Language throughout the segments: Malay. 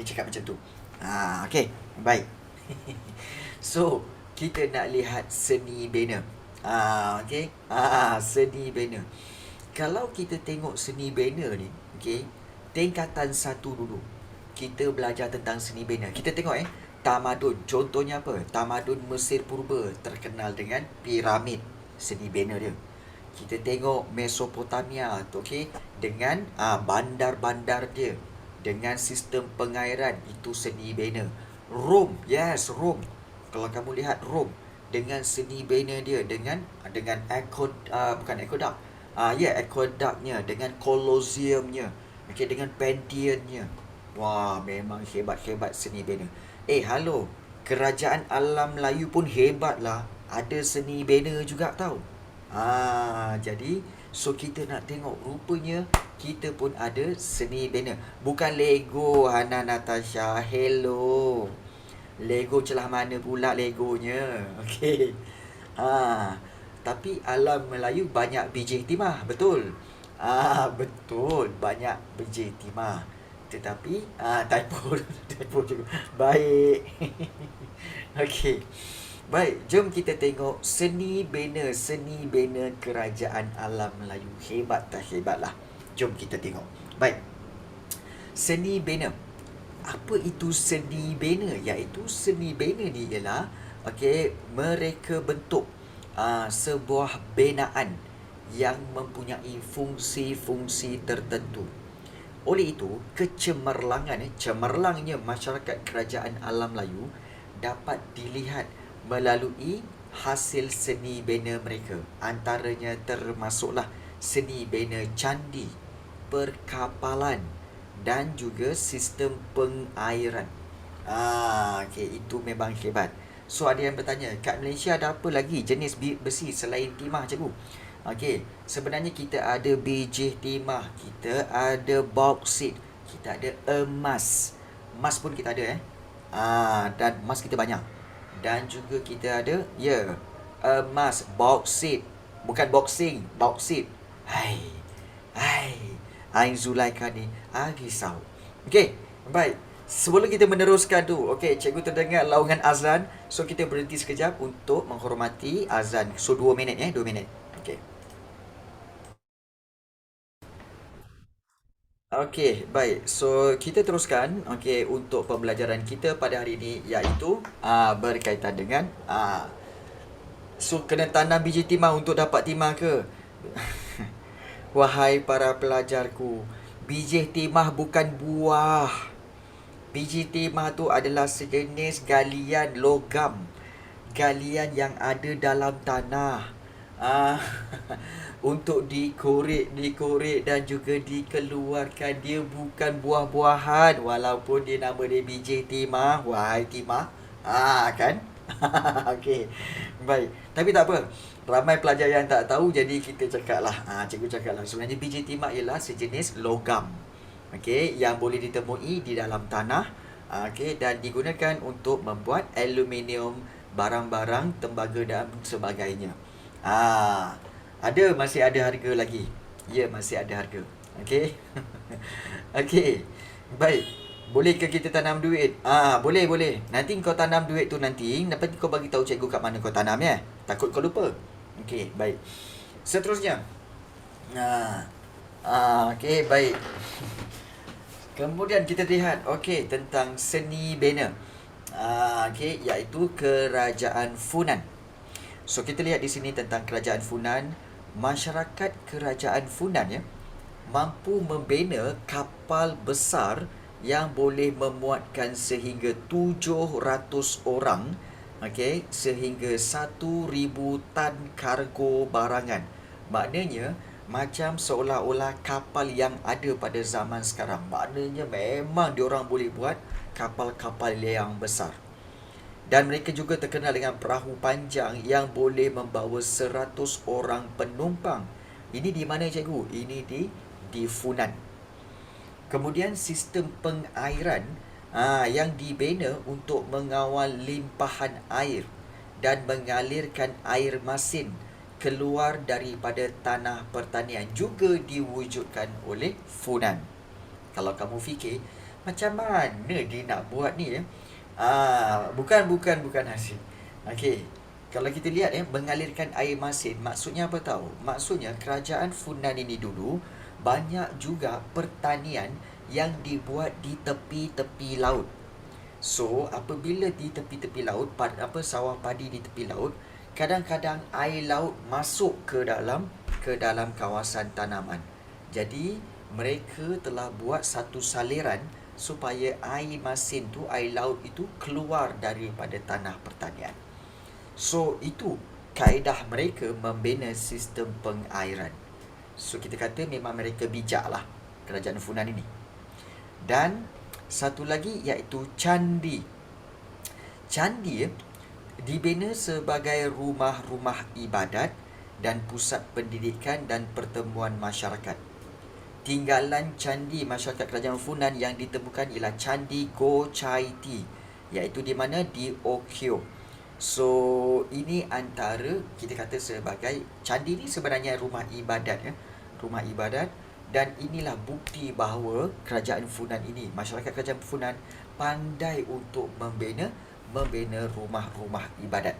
Dia cakap macam tu. Okey, baik. So, kita nak lihat seni bina. Okey. Seni bina. Kalau kita tengok seni bina ni, okey, tingkatan 1 dulu. Kita belajar tentang seni bina. Kita tengok tamadun. Contohnya apa? Tamadun Mesir Purba terkenal dengan piramid seni bina dia. Kita tengok Mesopotamia tu, okey, dengan bandar-bandar dia, dengan sistem pengairan, itu seni bina. Rom, yes, Rom. Kalau kamu lihat Rom dengan seni bina dia, dengan bukan aqueduct. Aqueductnya, dengan Colosseumnya, okey, dengan Pantheonnya. Wah, memang hebat-hebat seni bina. Halo, kerajaan alam Melayu pun hebatlah. Ada seni bina juga tau. Jadi so kita nak tengok, rupanya kita pun ada seni bina. Bukan Lego, Hana Natasha. Hello. Lego celah mana pula Legonya? Okey. Tapi alam Melayu banyak biji timah, betul. Betul, banyak biji timah. Tetapi typo typo juga. Baik. Okey. Baik, jom kita tengok seni bina kerajaan alam Melayu. Hebat tak hebatlah. Jom kita tengok. Baik. Seni bina. Apa itu seni bina? Iaitu seni bina ni ialah, okey, mereka bentuk sebuah binaan yang mempunyai fungsi-fungsi tertentu. Oleh itu, cemerlangnya masyarakat kerajaan alam Melayu dapat dilihat melalui hasil seni bina mereka. Antaranya termasuklah seni bina candi, perkapalan dan juga sistem pengairan. Okey, itu memang hebat. So ada yang bertanya, kat Malaysia ada apa lagi jenis besi selain timah, cikgu? Okey, sebenarnya kita ada biji timah, kita ada bauksit, kita ada emas. Emas pun kita ada dan emas kita banyak. Dan juga kita ada emas, bauksit. Bukan boxing, bauksit. Hai. Ain Zulaikha ni risau. Okey, baik. Sebelum kita meneruskan tu, okey, cikgu terdengar laungan azan. So kita berhenti sekejap untuk menghormati azan. So 2 minit 2 minit. Okey. Okey, baik. So kita teruskan untuk pembelajaran kita pada hari ini, iaitu berkaitan dengan so kena tanam biji timah untuk dapat timah ke? Wahai para pelajarku, biji timah bukan buah. Biji timah tu adalah sejenis galian logam. Galian yang ada dalam tanah. Untuk dikorek dan juga dikeluarkan. Dia bukan buah-buahan, walaupun dia nama dia biji timah. Wahai timah, kan? Okey, baik. Tapi tak apa, ramai pelajar yang tak tahu, jadi kita cakaplah, cikgu cakaplah, sebenarnya biji timah ialah sejenis logam, okey, yang boleh ditemui di dalam tanah, okey, dan digunakan untuk membuat aluminium, barang-barang tembaga dan sebagainya. Masih ada harga lagi. Ya, masih ada harga. Okey. Okey. Baik. Bolehkah kita tanam duit? Boleh. Nanti kau tanam duit tu nanti kau bagi tahu cikgu kat mana kau tanam ya. Takut kau lupa. Okey, baik. Seterusnya. Okey, baik. Kemudian kita lihat tentang seni bina. Iaitu kerajaan Funan. So kita lihat di sini tentang kerajaan Funan. Masyarakat kerajaan Funan mampu membina kapal besar yang boleh memuatkan sehingga 700 orang, sehingga 1,000 tan kargo barangan. Maknanya macam seolah-olah kapal yang ada pada zaman sekarang. Maknanya memang diorang boleh buat kapal-kapal yang besar. Dan mereka juga terkenal dengan perahu panjang yang boleh membawa 100 orang penumpang. Ini di mana, cikgu? Ini di Funan. Kemudian sistem pengairan yang dibina untuk mengawal limpahan air dan mengalirkan air masin keluar daripada tanah pertanian juga diwujudkan oleh Funan. Kalau kamu fikir, Macam mana dia nak buat ni ya? Bukan hasil. Okey. Kalau kita lihat ya, mengalirkan air masin, maksudnya apa tahu? Maksudnya kerajaan Funan ini dulu banyak juga pertanian yang dibuat di tepi-tepi laut. So, apabila di tepi-tepi laut, sawah padi di tepi laut, kadang-kadang air laut masuk ke dalam kawasan tanaman. Jadi, mereka telah buat satu saliran supaya air masin tu, air laut itu keluar daripada tanah pertanian. So, itu kaedah mereka membina sistem pengairan. So, kita kata memang mereka bijak lah, kerajaan Funan ini. Dan satu lagi iaitu candi. Candi dibina sebagai rumah-rumah ibadat dan pusat pendidikan dan pertemuan masyarakat. Tinggalan candi masyarakat kerajaan Funan yang ditemukan ialah Candi Go Chai Ti, iaitu di mana? Di Okyo. So, ini antara kita kata sebagai candi ni sebenarnya rumah ibadat ya. Rumah ibadat, dan inilah bukti bahawa kerajaan Funan ini, masyarakat kerajaan Funan pandai untuk membina rumah-rumah ibadat.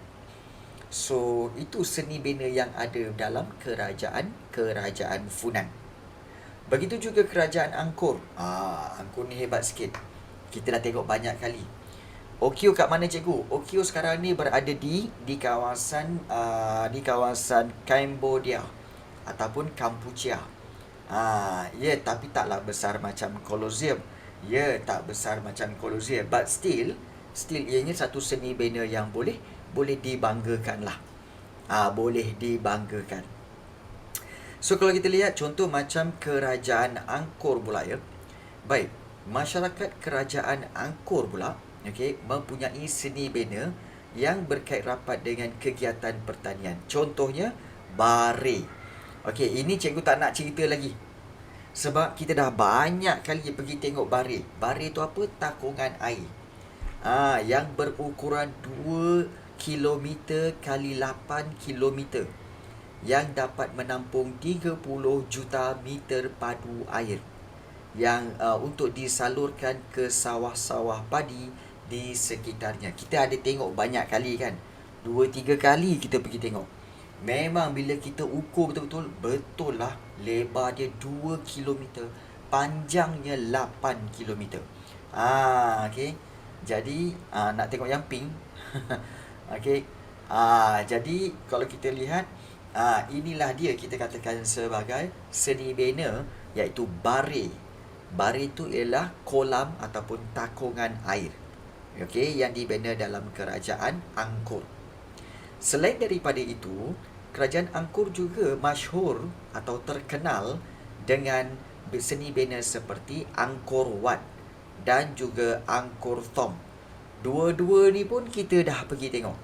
So, itu seni bina yang ada dalam kerajaan Funan. Begitu juga kerajaan Angkor. Angkor ni hebat sikit. Kita dah tengok banyak kali. Okyo kat mana cikgu? Okyo sekarang ni berada di kawasan Cambodia ataupun Kampuchea. Ya, tapi taklah besar macam Colosseum. Ya, tak besar macam Colosseum, but still ianya satu seni bina yang boleh dibanggakan lah. Boleh dibanggakan. So, kalau kita lihat contoh macam kerajaan Angkor pula ya. Baik, masyarakat kerajaan Angkor pula mempunyai seni bina yang berkait rapat dengan kegiatan pertanian. Contohnya bare. Ini cikgu tak nak cerita lagi, sebab kita dah banyak kali pergi tengok bare. Bare tu apa? Takungan air. Yang berukuran 2 km kali 8 km yang dapat menampung 30 juta meter padu air yang untuk disalurkan ke sawah-sawah padi di sekitarnya. Kita ada tengok banyak kali kan, 2-3 kali kita pergi tengok. Memang bila kita ukur betul lah, lebar dia 2 km, panjangnya 8 km. Jadi nak tengok yang pink. Jadi kalau kita lihat, inilah dia kita katakan sebagai seni bina, iaitu bare. Bare itu ialah kolam ataupun takungan air. Yang dibina dalam kerajaan Angkor. Selain daripada itu, kerajaan Angkor juga masyhur atau terkenal dengan seni bina seperti Angkor Wat dan juga Angkor Thom. Dua-dua ni pun kita dah pergi tengok.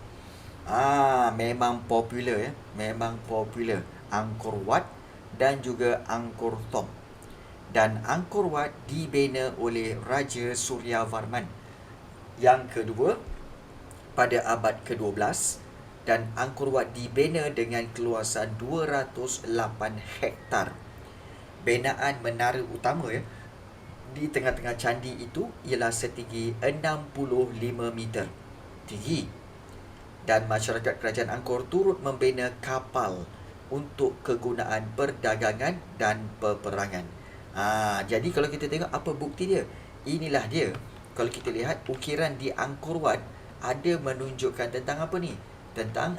Memang popular ya. Memang popular Angkor Wat dan juga Angkor Thom. Dan Angkor Wat dibina oleh Raja Suryavarman yang kedua pada abad ke-12, dan Angkor Wat dibina dengan keluasan 208 hektar. Binaan menara utama ya di tengah-tengah candi itu ialah setinggi 65 meter tinggi. Dan masyarakat kerajaan Angkor turut membina kapal untuk kegunaan perdagangan dan peperangan. Jadi kalau kita tengok apa bukti dia, inilah dia. Kalau kita lihat ukiran di Angkor Wat ada menunjukkan tentang apa ni? Tentang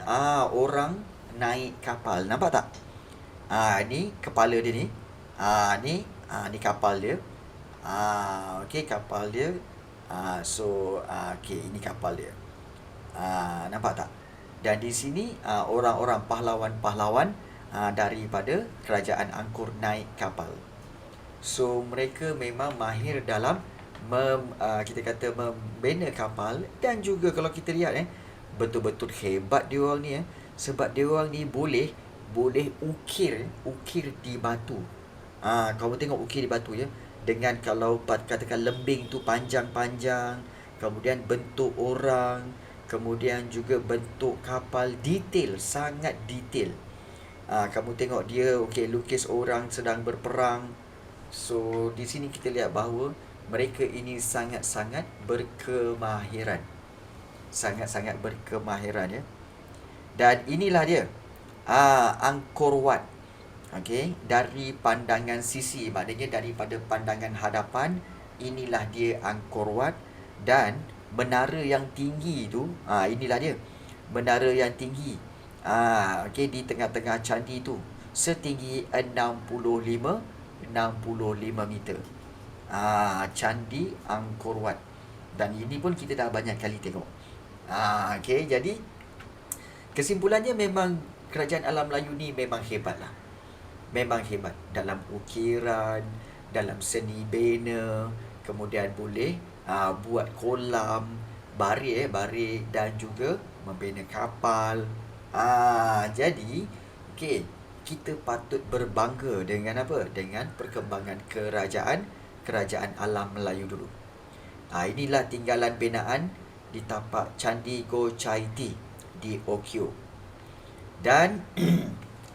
orang naik kapal. Nampak tak? Ni kepala dia ni. Ni kapal dia. Kapal dia. Ini kapal dia. Nampak tak? Dan di sini orang-orang pahlawan-pahlawan daripada kerajaan Angkor naik kapal. So mereka memang mahir dalam kita kata membina kapal. Dan juga kalau kita lihat betul-betul hebat dia orang ni sebab dia orang ni boleh ukir di batu. Kamu tengok ukir di batu ya, dengan kalau katakan lembing tu panjang-panjang, kemudian bentuk orang, kemudian juga bentuk kapal, detail, sangat detail. Kamu tengok dia lukis orang sedang berperang. So di sini kita lihat bahawa mereka ini sangat-sangat berkemahiran. Sangat-sangat berkemahiran ya. Dan inilah dia. Angkor Wat. Okey, dari pandangan sisi, maknanya daripada pandangan hadapan, inilah dia Angkor Wat. Dan menara yang tinggi tu, inilah dia. Menara yang tinggi. Okey, di tengah-tengah candi tu setinggi 65 meter. Candi Angkor Wat. Dan ini pun kita dah banyak kali tengok. Okey, jadi kesimpulannya memang kerajaan alam Melayu ni memang hebat lah. Memang hebat dalam ukiran, dalam seni bina, kemudian boleh buat kolam, barik dan juga membina kapal. Jadi, okey, kita patut berbangga dengan apa? Dengan perkembangan kerajaan alam Melayu dulu. Inilah tinggalan binaan di tapak Candi Go Chai Ti di Okyo. Dan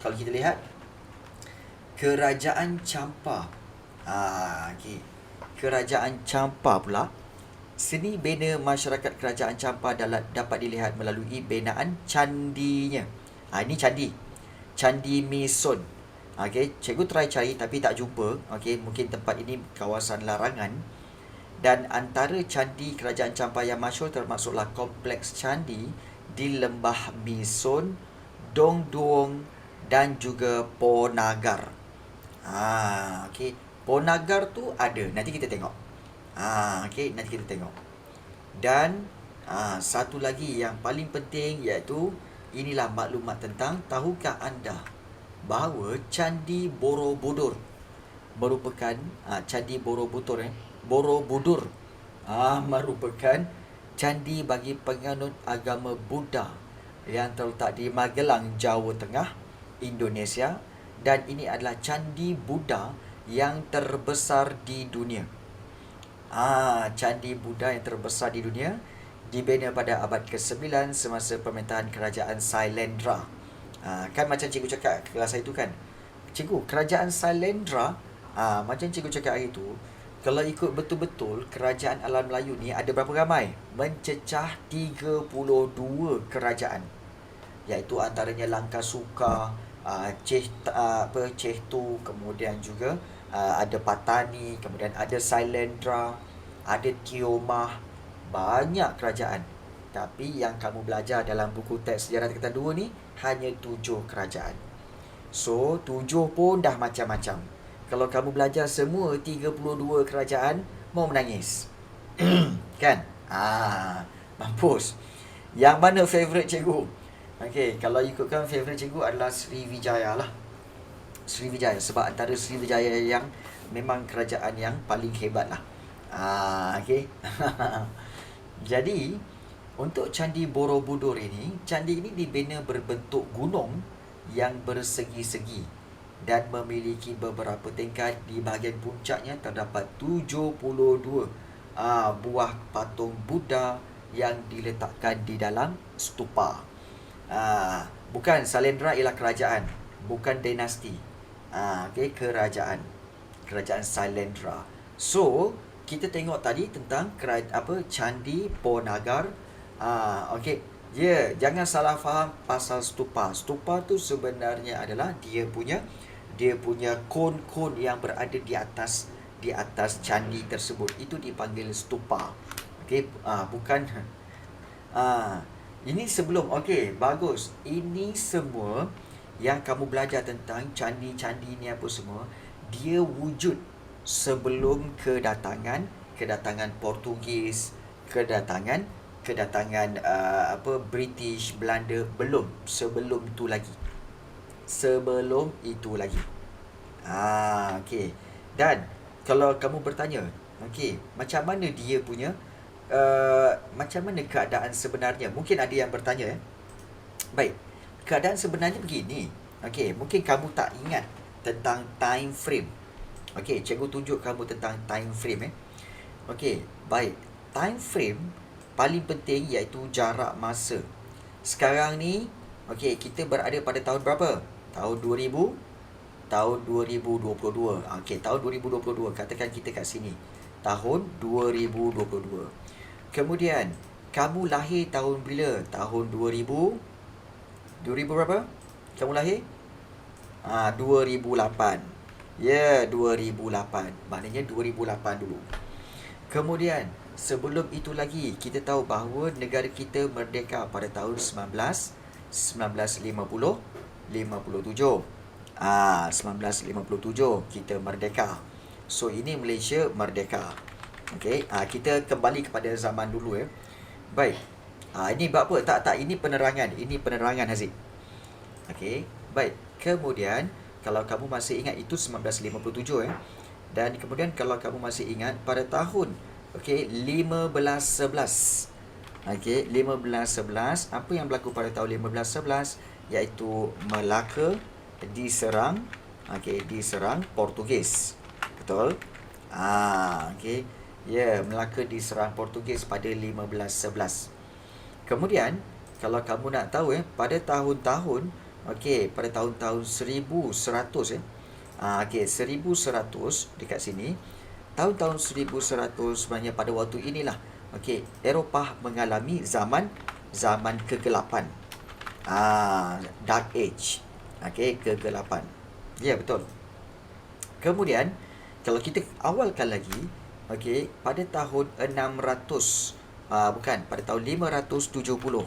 kalau kita lihat Kerajaan Champa. Okey. Kerajaan Champa pula, seni bina masyarakat Kerajaan Champa dapat dilihat melalui binaan candinya. Ini candi. Candi Mison. Okey, cikgu try cari tapi tak jumpa. Okey, mungkin tempat ini kawasan larangan. Dan antara candi Kerajaan Champa yang masyhur termasuklah kompleks candi di Lembah Mison, Dong Duong dan juga Ponagar. Okey, Ponagar tu ada, nanti kita tengok. Okey, nanti kita tengok. Dan satu lagi yang paling penting iaitu inilah maklumat tentang, tahukah anda bahawa Candi Borobudur merupakan Candi Borobudur Borobudur merupakan candi bagi penganut agama Buddha yang terletak di Magelang, Jawa Tengah, Indonesia, dan ini adalah candi Buddha yang terbesar di dunia. Candi Buddha yang terbesar di dunia dibina pada abad ke-9 semasa pemerintahan kerajaan Sailendra. Kan macam cikgu cakap kelas itu kan, cikgu, kerajaan Sailendra, macam cikgu cakap hari tu, kalau ikut betul-betul kerajaan alam Melayu ni ada berapa ramai? Mencecah 32 kerajaan, iaitu antaranya Langkasuka, Chehtu, kemudian juga ada Patani, kemudian ada Sailendra, ada Tiomah, banyak kerajaan. Tapi yang kamu belajar dalam buku teks sejarah tingkatan 2 ni hanya 7 kerajaan. So 7 pun dah macam-macam. Kalau kamu belajar semua 32 kerajaan, mau menangis. Kan? Mampus. Yang mana favourite cikgu? Okey, kalau ikutkan favourite cikgu adalah Sriwijaya lah. Sriwijaya, sebab antara Sriwijaya yang memang kerajaan yang paling hebat lah. Okey. Jadi, untuk Candi Borobudur ini, candi ini dibina berbentuk gunung yang bersegi-segi dan memiliki beberapa tingkat. Di bahagian puncaknya terdapat 72 buah patung Buddha yang diletakkan di dalam stupa. Bukan, Sailendra ialah kerajaan, bukan dinasti. Okey, kerajaan Sailendra. So, kita tengok tadi tentang Candi Ponagar. Okey, jangan salah faham pasal stupa. Stupa tu sebenarnya adalah dia punya kon-kon yang berada di atas candi tersebut. Itu dipanggil stupa. Okey, bukan ini sebelum. Okey, bagus. Ini semua yang kamu belajar tentang candi-candi ni apa semua, dia wujud sebelum kedatangan Portugis, kedatangan British, Belanda, belum. Sebelum itu lagi. Okey. Dan kalau kamu bertanya, okey, macam mana dia punya macam mana keadaan sebenarnya? Mungkin ada yang bertanya. Baik. Keadaan sebenarnya begini. Okey, mungkin kamu tak ingat tentang time frame. Okey, cikgu tunjuk kamu tentang time frame. Okey, baik. Time frame paling penting iaitu jarak masa. Sekarang ni, okey, kita berada pada tahun berapa? Tahun 2000, tahun 2022. Okey, tahun 2022. Katakan kita kat sini. Tahun 2022. Kemudian, kamu lahir tahun bila? Tahun 2000 berapa? Kamu lahir? 2008. Ya, 2008. Maknanya 2008 dulu. Kemudian, sebelum itu lagi, kita tahu bahawa negara kita merdeka pada tahun 1957. 1957 kita merdeka. So, ini Malaysia merdeka. Okey, kita kembali kepada zaman dulu ya. Baik. Ini bab apa? Tak, ini penerangan. Ini penerangan, Haziq. Okey, baik. Kemudian, kalau kamu masih ingat itu 1957 ya. Dan kemudian kalau kamu masih ingat pada tahun 1511. Okey, 1511, apa yang berlaku pada tahun 1511 iaitu Melaka diserang diserang Portugis. Betul? Okey. Ya, Melaka diserang Portugis pada 1511. Kemudian kalau kamu nak tahu pada tahun-tahun pada tahun-tahun 1100 1100 dekat sini. Tahun-tahun 1100 sebenarnya pada waktu inilah Eropah mengalami zaman kegelapan. Dark Age. Kegelapan. Ya, betul. Kemudian kalau kita awalkan lagi pada tahun 600 pada tahun 570.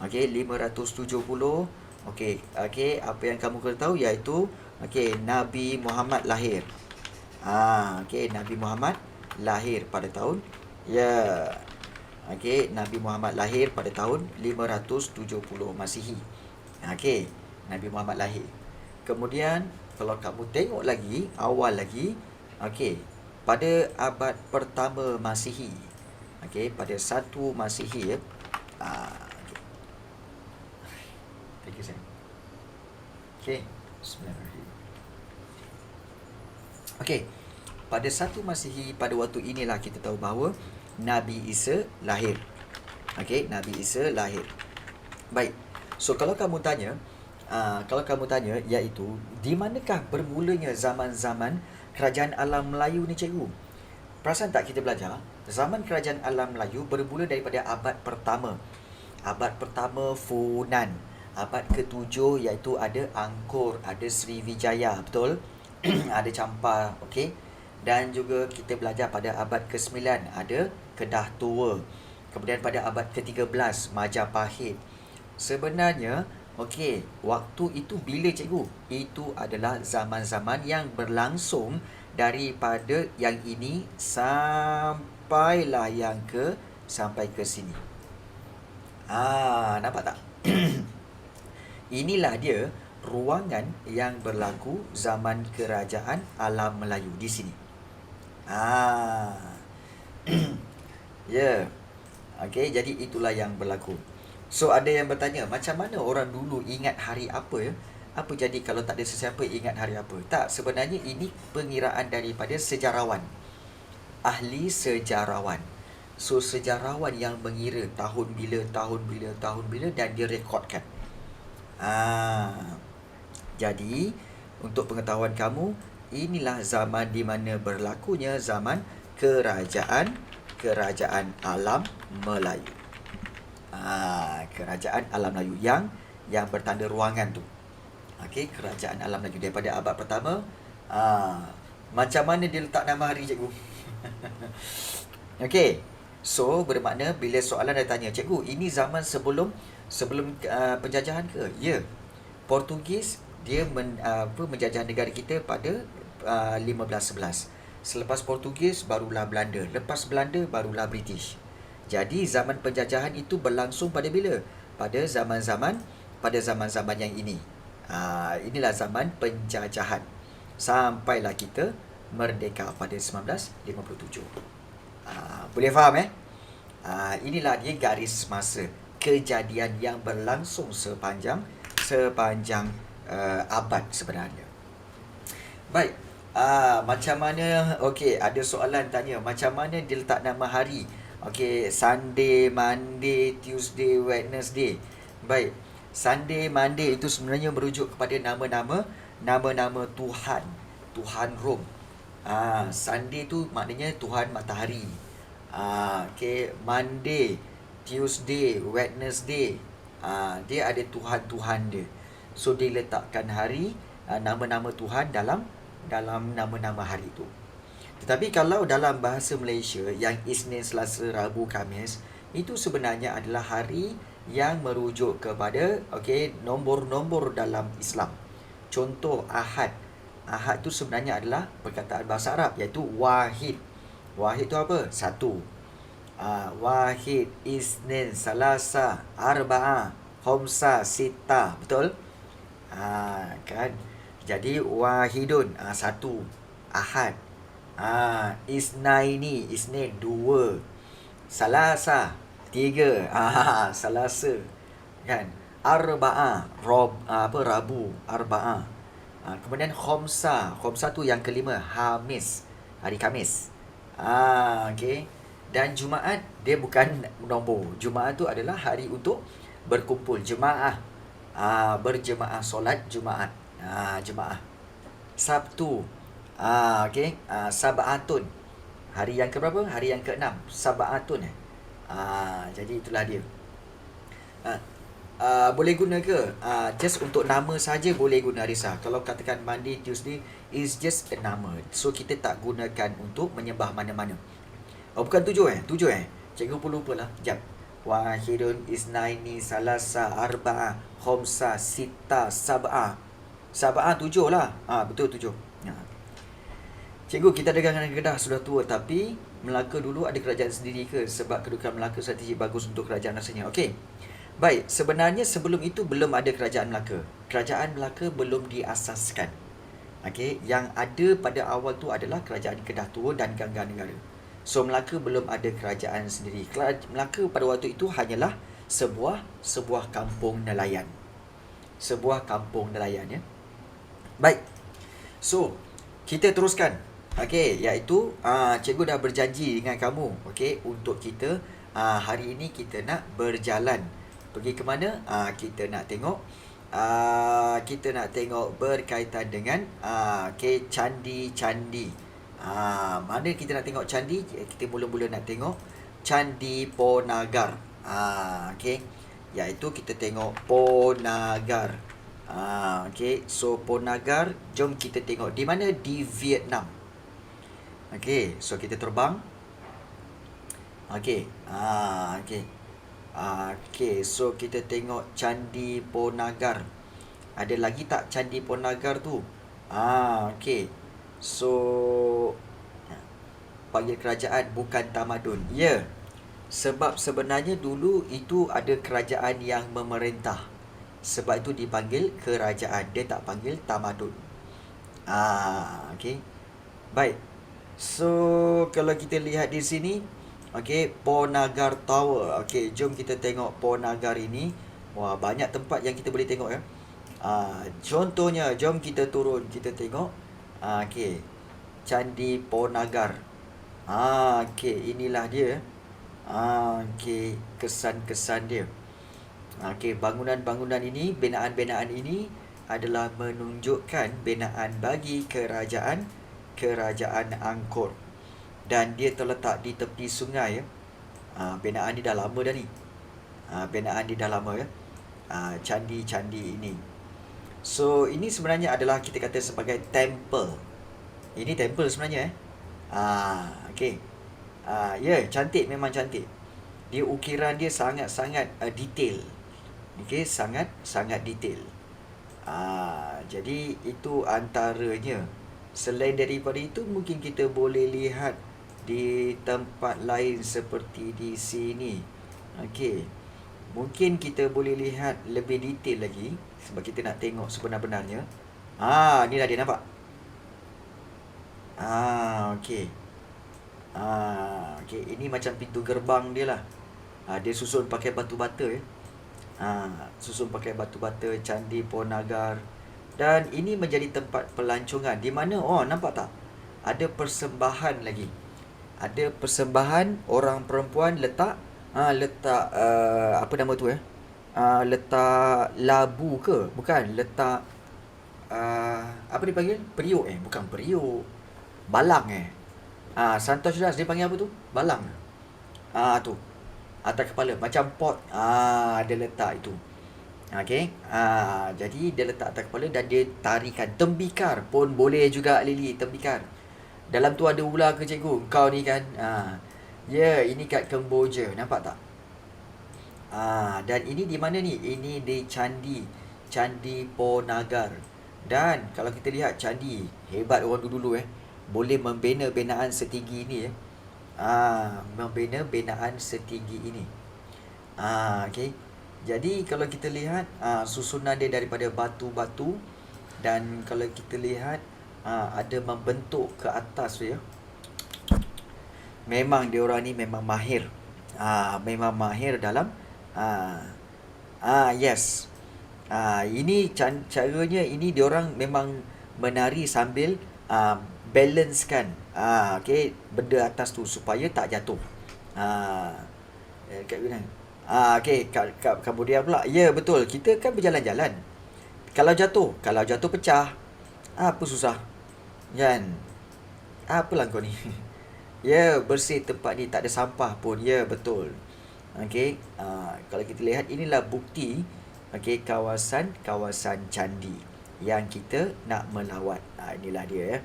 570. Apa yang kamu kena tahu iaitu Nabi Muhammad lahir. Nabi Muhammad lahir pada tahun Nabi Muhammad lahir pada tahun 570 Masihi. Nabi Muhammad lahir. Kemudian kalau kamu tengok lagi awal lagi pada abad pertama Masihi. Pada 1 Masihi ya. Thank you, Sam. Bismillahirrahmanirrahim. Pada 1 Masihi, pada waktu inilah kita tahu bahawa Nabi Isa lahir. Nabi Isa lahir. Baik. So kalau kamu tanya iaitu di manakah bermulanya zaman-zaman kerajaan alam Melayu ni, cikgu? Perasan tak kita belajar? Zaman kerajaan alam Melayu bermula daripada abad pertama. Abad pertama Funan. Abad ke-7 iaitu ada Angkor, ada Sriwijaya, betul? Ada Champa, Dan juga kita belajar pada abad ke-9 ada Kedah Tua. Kemudian pada abad ke-13 Majapahit. Sebenarnya waktu itu bila, cikgu? Itu adalah zaman-zaman yang berlangsung daripada yang ini sampailah yang sampai ke sini. Nampak tak? Inilah dia ruangan yang berlaku zaman kerajaan alam Melayu di sini. Ya. Jadi itulah yang berlaku. So ada yang bertanya, macam mana orang dulu ingat hari apa ya? Apa jadi kalau tak ada sesiapa ingat hari apa? Tak, sebenarnya ini pengiraan daripada sejarawan. Ahli sejarawan. So sejarawan yang mengira tahun bila dan dia rekodkan. Jadi untuk pengetahuan kamu, inilah zaman di mana berlakunya zaman kerajaan alam Melayu. Kerajaan alam Melayu yang bertanda ruangan tu. Kerajaan alam Melayu daripada abad pertama. Macam mana dia letak nama hari, cikgu? So bermakna bila soalan dah tanya, cikgu, ini zaman sebelum penjajahan ke? Ya. Portugis dia menjajah negara kita pada 1511. Selepas Portugis barulah Belanda. Lepas Belanda barulah British. Jadi zaman penjajahan itu berlangsung pada bila? Pada zaman-zaman yang ini. Inilah zaman penjajahan. Sampailah kita merdeka pada 1957. Boleh faham inilah dia garis masa kejadian yang berlangsung sepanjang abad sebenarnya. Baik. Macam mana? Ada soalan tanya macam mana dia letak nama hari? Sunday, Monday, Tuesday, Wednesday. Baik. Sunday, Monday itu sebenarnya merujuk kepada nama-nama nama-nama Tuhan. Tuhan Rom. Sunday tu maknanya Tuhan matahari. Okay, Monday, Tuesday, Wednesday. Dia ada Tuhan-Tuhan dia. So dia letakkan hari, nama-nama Tuhan dalam nama-nama hari tu. Tetapi kalau dalam bahasa Malaysia yang Isnin, Selasa, Rabu, Khamis, itu sebenarnya adalah hari yang merujuk kepada nombor-nombor dalam Islam. Contoh Ahad. Ahad tu sebenarnya adalah perkataan bahasa Arab, iaitu Wahid. Wahid tu apa? Satu. Wahid, Isnin, Salasa, Arba'ah, Khamsah, Sita. Betul? Kan? Jadi Wahidun, satu. Ahad. Isnaini, Isnin, dua. Salasa, tiga. Salasa. Kan? Arba'ah, Rabu, Arba'ah. Kemudian Khamsah. Khamsah tu yang kelima, Hamis, hari Khamis. Okay. Dan Jumaat, dia bukan nombor. Jumaat tu adalah hari untuk berkumpul, jemaah. Berjemaah, solat Jumaat. Jemaah. Sabtu, okay. Sab'atun, hari yang keberapa? Hari yang ke-6, Sab'atun. Jadi itulah dia. Boleh guna ke? Just untuk nama saja boleh guna, Arissa. Kalau katakan Monday, Tuesday is just a nama. So kita tak gunakan untuk menyembah mana-mana. Bukan tujuh. Cikgu pun lupa lah. Sekejap. Wahidun, Isnaini, Salasa, Arba'ah, Khamsah, Sita, Sab'ah. Sab'ah tujuh lah. Betul tujuh. Cikgu, kita dagang dengan Kedah sudah tua, tapi Melaka dulu ada kerajaan sendiri ke? Sebab kedudukan Melaka strategi bagus untuk kerajaan rasanya. Okey. Baik, sebenarnya sebelum itu belum ada kerajaan Melaka. Kerajaan Melaka belum diasaskan. Okey, yang ada pada awal tu adalah kerajaan Kedah Tua dan Gangga Negara. So Melaka belum ada kerajaan sendiri. Melaka pada waktu itu hanyalah sebuah kampung nelayan. Sebuah kampung nelayan, ya. Baik. So, kita teruskan. Okey, iaitu cikgu dah berjanji dengan kamu, okey, untuk kita hari ini kita nak berjalan. Pergi ke mana? Kita nak tengok berkaitan dengan candi-candi. Mana kita nak tengok candi? Kita mula-mula nak tengok Candi Ponagar. Okey. Iaitu kita tengok Ponagar. Okey, so Ponagar, jom kita tengok di mana? Di Vietnam. Okey, so kita terbang. Okey. Okey, so kita tengok Candi Ponagar. Ada lagi tak Candi Ponagar tu? Okey. So panggil kerajaan bukan tamadun. Ya. Sebab sebenarnya dulu itu ada kerajaan yang memerintah. Sebab itu dipanggil kerajaan. Dia tak panggil tamadun. Okey. Baik. So kalau kita lihat di sini, okey, Ponagar Tower. Okey, jom kita tengok Ponagar ini. Wah, banyak tempat yang kita boleh tengok, ya. Contohnya, jom kita turun, kita tengok. Okey, Candi Ponagar. Okey, inilah dia. Okey, kesan-kesan dia. Okey, bangunan-bangunan ini, binaan-binaan ini adalah menunjukkan binaan bagi kerajaan Angkor. Dan dia terletak di tepi sungai, ya. Binaan ni dah lama dah ni. Ya. Candi-candi ini. So ini sebenarnya adalah kita kata sebagai temple. Ini temple sebenarnya, okey. Ya, cantik, memang cantik. Dia ukiran dia sangat-sangat detail. Okey, sangat detail. Jadi itu antaranya. Selain daripada itu, mungkin kita boleh lihat di tempat lain seperti di sini. Okey. Mungkin kita boleh lihat lebih detail lagi sebab kita nak tengok sebenar-benarnya. Ni dah dia nampak. Okey. Okey, ini macam pintu gerbang dia lah. Dia susun pakai batu bata, ya. Susun pakai batu bata, Candi Ponagar. Dan ini menjadi tempat pelancongan di mana, nampak tak? Ada persembahan lagi. Ada persembahan orang perempuan letak apa nama tu, letak labu ke? Bukan, letak apa dipanggil? Periuk bukan periuk. Balang Santosh Das dia panggil apa tu? Balang. Tu. Atas kepala macam pot. Dia letak itu. Okey. Jadi dia letak atas kepala dan dia tarikan. Tembikar pun boleh juga, Lily, tembikar. Dalam tu ada ular ke cikgu? Kau ni kan. Ini kat Kemboja. Nampak tak? Dan ini di mana ni? Ini di Candi Ponagar. Dan kalau kita lihat candi, hebat orang dulu boleh membina binaan setinggi ini membina binaan setinggi ini. Okey. Jadi kalau kita lihat susunan dia daripada batu-batu, dan kalau kita lihat ada membentuk ke atas tu memang dia orang ni memang mahir. Memang mahir dalam yes. Ini caranya, ini diorang memang menari sambil balancekan benda atas tu supaya tak jatuh. Kat mana? Kemudian pula, betul, kita kan berjalan-jalan. Kalau jatuh pecah, apa susah? Kan? Apalah kau ni? Bersih tempat ni, tak ada sampah pun. Betul. Kalau kita lihat, inilah bukti kawasan candi yang kita nak melawat. Inilah dia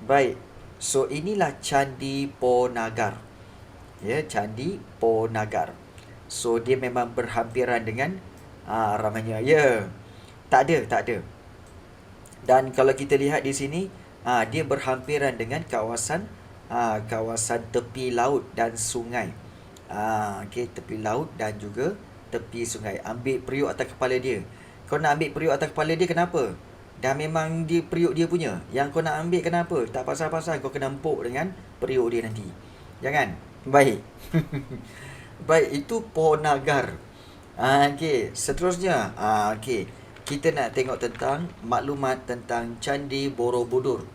baik. So inilah Candi Ponagar. Candi Ponagar. So dia memang berhampiran dengan ramainya. Tak ada. Dan kalau kita lihat di sini, dia berhampiran dengan kawasan tepi laut dan sungai. Tepi laut dan juga tepi sungai. Ambil periuk atas kepala dia. Kau nak ambil periuk atas kepala dia, kenapa? Dah memang dia periuk dia punya. Yang kau nak ambil, kenapa? Tak pasal-pasal kau kena empuk dengan periuk dia nanti. Jangan. Baik. Baik, itu Ponagar. Seterusnya. Kita nak tengok tentang maklumat tentang Candi Borobudur.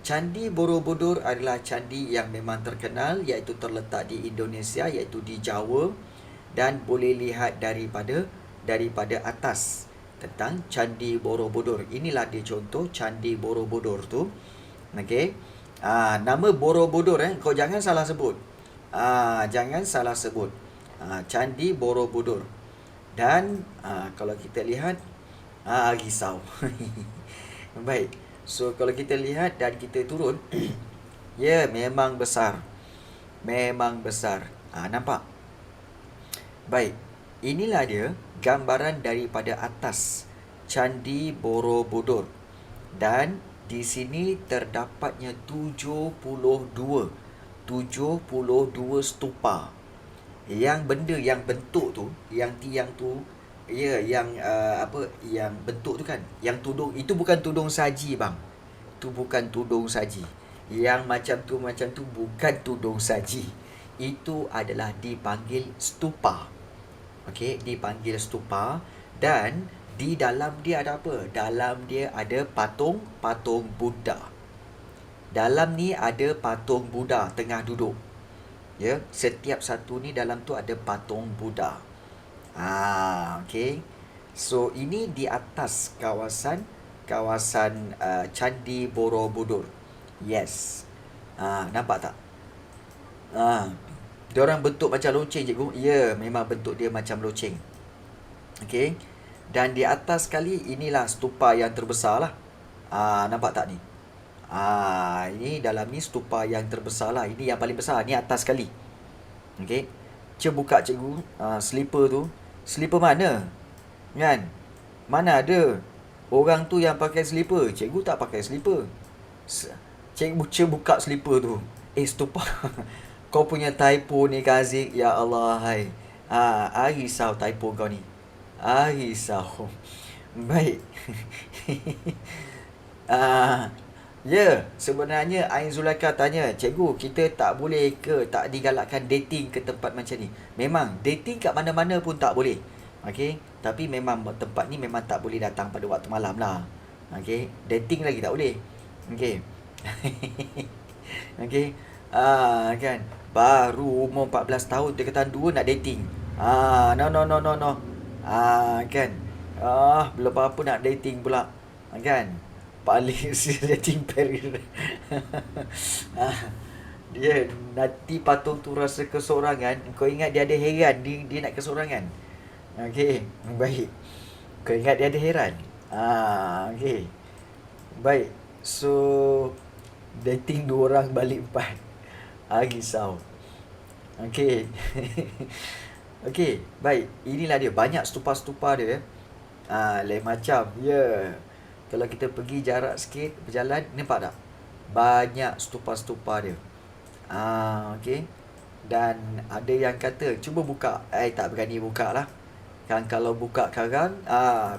Candi Borobudur adalah candi yang memang terkenal, iaitu terletak di Indonesia, iaitu di Jawa, dan boleh lihat daripada atas tentang Candi Borobudur. Inilah dia contoh Candi Borobudur tu. Nama Borobudur kau jangan salah sebut. Candi Borobudur. Dan kalau kita lihat, risau. Baik. So kalau kita lihat dan kita turun, memang besar. Nampak? Baik. Inilah dia gambaran daripada atas Candi Borobudur. Dan di sini terdapatnya 72 stupa. Yang benda yang bentuk tu, yang tiang tu, yang bentuk tu kan, yang tudung, itu bukan tudung saji bang. Itu bukan tudung saji. Yang macam tu bukan tudung saji. Itu adalah dipanggil stupa. Dipanggil stupa. Dan di dalam dia ada apa? Dalam dia ada patung Buddha. Dalam ni ada patung Buddha tengah duduk. Setiap satu ni dalam tu ada patung Buddha. So ini di atas kawasan Candi Borobudur. Yes. Nampak tak? Diorang bentuk macam loceng, cikgu. Memang bentuk dia macam loceng. Dan di atas sekali, inilah stupa yang terbesar lah. Nampak tak ni? Ini dalam ni stupa yang terbesar lah. Ini yang paling besar. Ni atas sekali. Cuba buka, cikgu, slipper tu. Slipper mana? Kan? Mana ada orang tu yang pakai slipper? Cikgu tak pakai slipper. Cikgu cuba buka slipper tu. Stupa. Kau punya typo ni, Kazik. Ya Allah, hai. Risau typo kau ni. Risau. Baik. Sebenarnya Ain Zulaikha tanya, cikgu, kita tak boleh ke, tak digalakkan dating ke tempat macam ni? Memang, dating kat mana-mana pun tak boleh. Tapi memang tempat ni memang tak boleh datang pada waktu malam lah. Dating lagi tak boleh. Kan? Baru umur 14 tahun, tingkatan 2 nak dating. No. Kan? Belum apa nak dating pula. Kan? Paling dating period. ah, dia nanti patung tu rasa kesorangan. Kau ingat dia ada heran dia nak kesorangan. Okey, baik. Kau ingat dia ada heran. Okey. Baik. So dating dua orang balik empat. Risau. Okey. Okey, baik. Inilah dia banyak stupa-stupa dia. Lain macam. Ya. Yeah. Kalau kita pergi jarak sikit berjalan, nampak tak? Banyak stupa-stupa dia. Okey. Dan ada yang kata cuba buka. Tak berani buka lah. Kan kalau buka sekarang,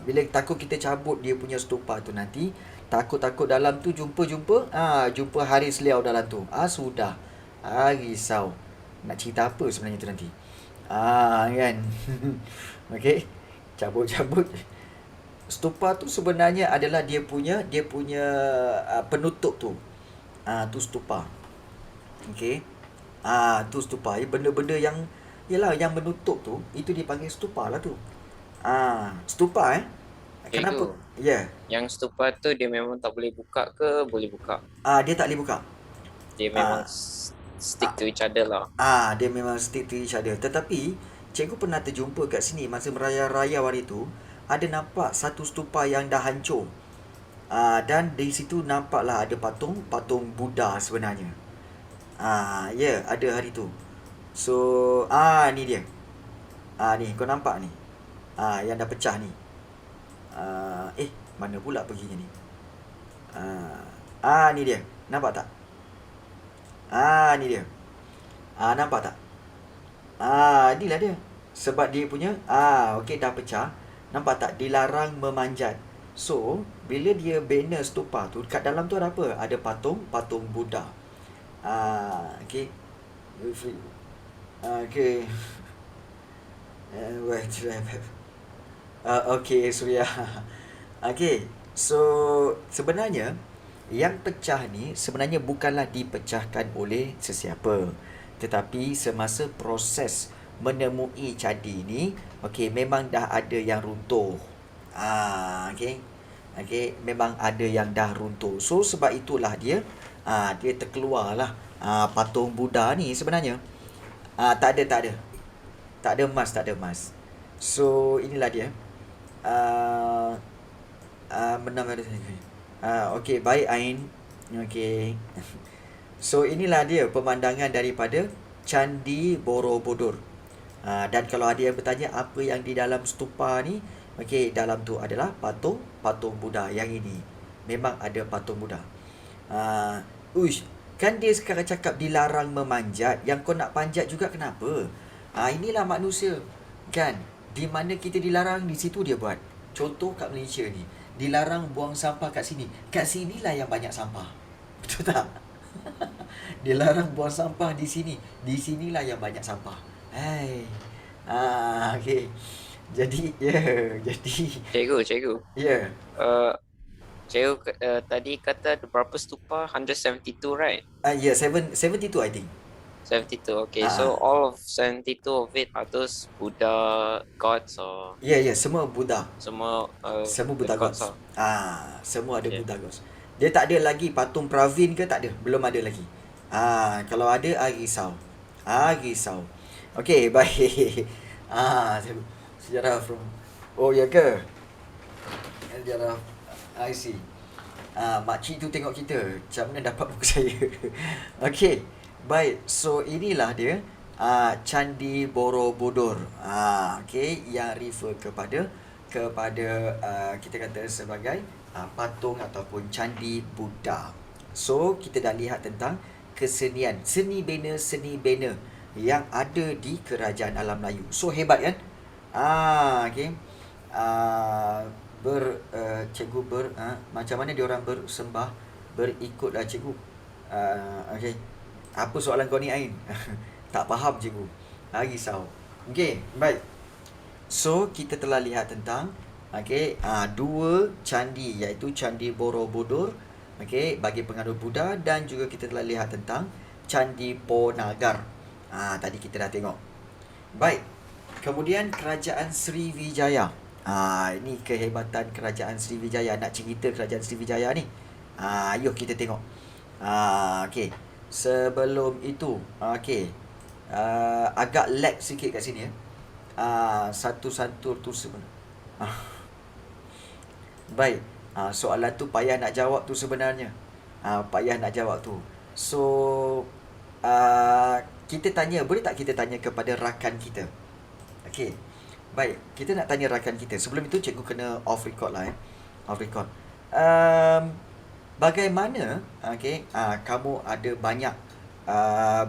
bila takut kita cabut dia punya stupa tu nanti, takut-takut dalam tu jumpa hari seliau dalam tu. Sudah. Risau. Nak cerita apa sebenarnya tu nanti? Kan. Okey. Cabut-cabut. Stupa tu sebenarnya adalah dia punya penutup tu. Tu stupa. Okey. Tu stupa. Benda-benda yang yalah yang menutup tu, itu dipanggil stupa lah tu. Stupa Kenapa? Cikgu, Ya. Yeah. yang stupa tu dia memang tak boleh buka ke boleh buka? Dia tak boleh buka. Dia memang Ah, stick ah, to each other lah. Dia memang stick to each other. Tetapi cikgu pernah terjumpa kat sini masa meraya-raya hari tu, ada nampak satu stupa yang dah hancur. Dan di situ nampaklah ada patung Buddha sebenarnya. Ya, ada hari tu. So, ni dia. Ni kau nampak ni. Yang dah pecah ni. Mana pula perginya ni? Ni dia. Nampak tak? Ni dia. Nampak tak? Inilah dia. Sebab dia punya okey dah pecah. Nampak tak? Dilarang memanjat. So, bila dia banner stupa tu, kat dalam tu ada apa? Ada patung Buddha. Okey. Okey. Okey, Surya. Okey. So, sebenarnya yang pecah ni sebenarnya bukanlah dipecahkan oleh sesiapa, tetapi semasa proses menemui cadi ni, okey, memang dah ada yang runtuh. Okey. Okey, memang ada yang dah runtuh. So sebab itulah dia terkeluarlah patung Buddha ni sebenarnya. Tak ada, tak ada. Tak ada emas, tak ada emas. So inilah dia. Ah Menang ada. Okey, baik Ain. Okey. So inilah dia pemandangan daripada Candi Borobudur. Dan kalau ada yang bertanya apa yang di dalam stupa ni, okey, dalam tu adalah patung Buddha yang ini. Memang ada patung Buddha. Kan dia sekarang cakap dilarang memanjat, yang kau nak panjat juga kenapa? Inilah manusia. Kan? Di mana kita dilarang, di situ dia buat. Contoh kat Malaysia ni, dilarang buang sampah kat sini. Kat sinilah yang banyak sampah. Betul tak? Dilarang buang sampah di sini. Di sinilah yang banyak sampah. Hai. Okey. Jadi, Cikgu. ya. Uh, cikgu tadi kata ada berapa stupa? 172, right? Ya, 72 I think. 72. Okay, Ah, so ah. all of 72 of it are those Buddha gods or Ya, semua Buddha. semua Semua the Buddha gods gods. are? Semua ada Okay. Buddha gods. Dia tak ada lagi patung Pravin ke, tak ada. Belum ada lagi. Kalau ada, risau. Risau. Okey, baik. Sejarah from. Oh, ya ke? Sejarah. I see. Makcik tu tengok kita. Macam mana dapat buku saya? Okey. Baik. So, inilah dia. Candi Borobudur. Okey. Yang refer kepada kita kata sebagai patung ataupun candi Buddha. So, kita dah lihat tentang kesenian. Seni bena yang ada di kerajaan alam Melayu. So, hebat kan? Okey. Cikgu macam mana dia orang bersembah, berikutlah cikgu. Okey. Apa soalan kau ni, Ain? Tak faham cikgu. Risau. Okey, baik. So kita telah lihat tentang dua candi, iaitu Candi Borobudur, bagi pengaruh Buddha, dan juga kita telah lihat tentang Candi Ponagar. Tadi kita dah tengok. Baik. Kemudian kerajaan Sriwijaya. Ini kehebatan kerajaan Sriwijaya. Nak cerita kerajaan Sriwijaya ni. Ayuh kita tengok. Okey. Sebelum itu, okey. Agak lag sikit kat sini ya. Satu-satu tu sebenarnya. Baik. Soalan tu payah nak jawab tu sebenarnya. Payah nak jawab tu. So, kita tanya, boleh tak kita tanya kepada rakan kita? Okey. Baik, kita nak tanya rakan kita. Sebelum itu cikgu kena off record lah Off record. Bagaimana kamu ada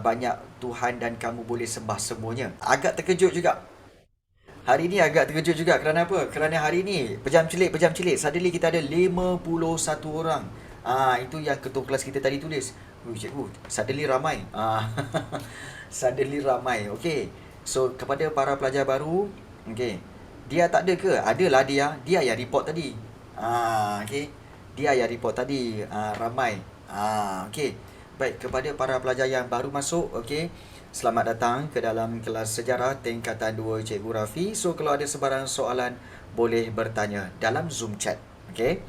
banyak Tuhan dan kamu boleh sembah semuanya? Agak terkejut juga. Hari ni agak terkejut juga. Kerana apa? Kerana hari ni pejam celik. Suddenly kita ada 51 orang. Itu yang ketua kelas kita tadi tulis. Cikgu, suddenly ramai. Suddenly ramai. Okey. So kepada para pelajar baru, okey. Dia tak ada ke? Adalah dia. Dia yang report tadi. Okey. Dia yang report tadi. Ramai. Okey. Baik, kepada para pelajar yang baru masuk, okey. Selamat datang ke dalam kelas sejarah tingkatan 2 Cikgu Rafi. So kalau ada sebarang soalan boleh bertanya dalam Zoom chat. Okey.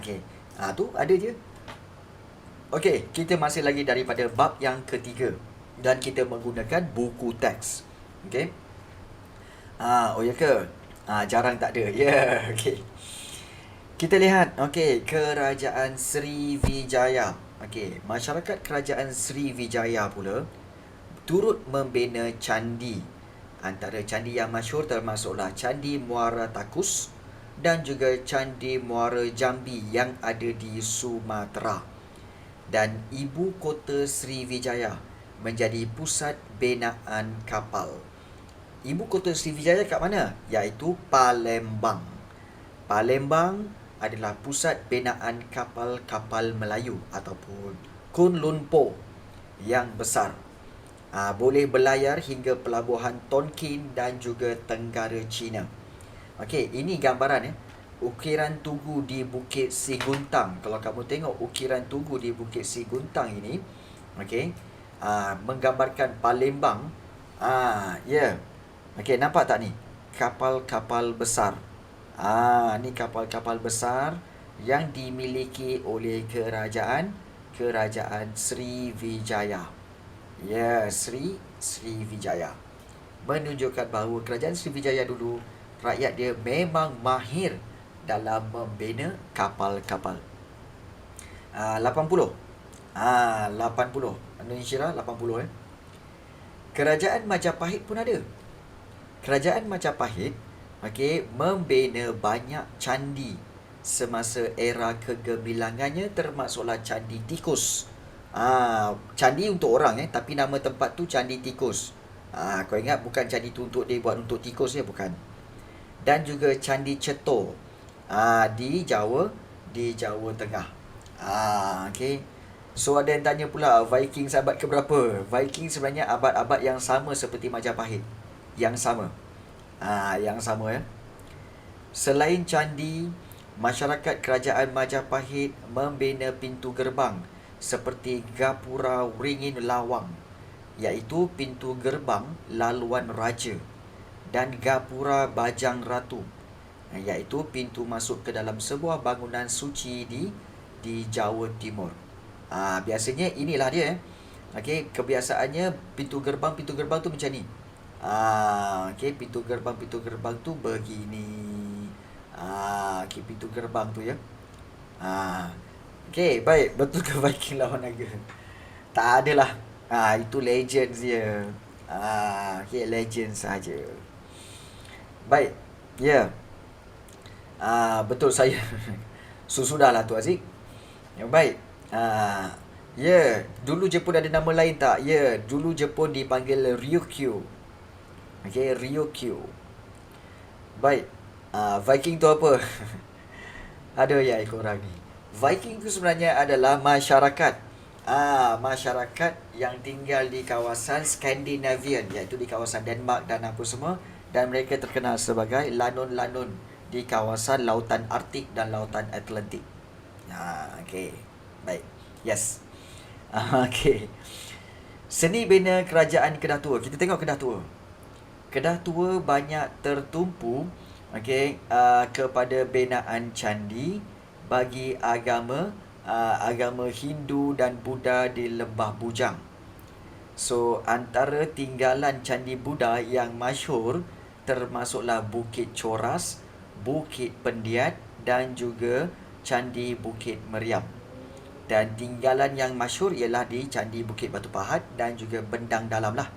Okey. Tu ada je. Okey, kita masih lagi daripada bab yang ketiga dan kita menggunakan buku teks. Okey. Oh ya ke? Jarang tak ada. Ya, okey. Kita lihat, okey, kerajaan Sriwijaya. Okey, masyarakat kerajaan Sriwijaya pula turut membina candi. Antara candi yang masyhur termasuklah Candi Muara Takus dan juga Candi Muara Jambi yang ada di Sumatera. Dan ibu kota Sriwijaya menjadi pusat binaan kapal. Ibu kota Sriwijaya kat mana? Iaitu Palembang. Palembang adalah pusat binaan kapal-kapal Melayu ataupun Kuala Lumpur yang besar. Boleh berlayar hingga pelabuhan Tonkin dan juga Tenggara Cina. Okey, ini gambaran ukiran tugu di Bukit Siguntang. Kalau kamu tengok ukiran tugu di Bukit Siguntang ini, okey, menggambarkan Palembang. Ya. Okey, nampak tak ni? Kapal-kapal besar. Ni kapal-kapal besar yang dimiliki oleh kerajaan Sriwijaya. Ya, Sriwijaya. Menunjukkan bahawa kerajaan Sriwijaya dulu, rakyat dia memang mahir dalam membina kapal-kapal. 80. 80. Indonesia 80 Kerajaan Majapahit pun ada. Kerajaan Majapahit membina banyak candi semasa era kegemilangannya, termasuklah Candi Tikus. Candi untuk orang tapi nama tempat tu Candi Tikus. Kau ingat bukan candi tu untuk dibuat untuk tikus bukan. Dan juga Candi Cetor di Jawa Tengah. Okey. So ada yang tanya pula, Viking abad ke berapa? Viking sebenarnya abad-abad yang sama seperti Majapahit. Yang sama. Yang sama Selain candi, masyarakat kerajaan Majapahit membina pintu gerbang seperti Gapura Wringin Lawang, iaitu pintu gerbang laluan raja, dan Gapura Bajang Ratu, iaitu pintu masuk ke dalam sebuah bangunan suci di Jawa Timur. Biasanya inilah dia Okey, kebiasaannya pintu gerbang tu macam ni. Okey, pintu gerbang tu begini. Okey, pintu gerbang tu ya. Okey, baik. Betul ke Viking lawan naga? Tak adalah. Itu legends dia. Okey, legends saja. Baik. Ya. Betul saya. Sudahlah tu Aziz. Baik. Ya, dulu Jepun ada nama lain tak? Ya, dulu Jepun dipanggil Ryukyu. Okey, Ryukyu. Baik. Viking tu apa? Ada ya korang ni. Viking tu sebenarnya adalah masyarakat. Masyarakat yang tinggal di kawasan Scandinavian, iaitu di kawasan Denmark dan apa semua, dan mereka terkenal sebagai lanun-lanun di kawasan Lautan Arktik dan Lautan Atlantik. Okey. Baik. Yes. Okey. Seni bina kerajaan Kedah Tua. Kita tengok Kedah Tua. Kedah Tua banyak tertumpu okey, kepada binaan candi bagi agama Hindu dan Buddha di Lembah Bujang. So, antara tinggalan candi Buddha yang masyhur termasuklah Bukit Coras, Bukit Pendiat dan juga Candi Bukit Meriam. Dan tinggalan yang masyhur ialah di Candi Bukit Batu Pahat dan juga Bendang Dalam lah.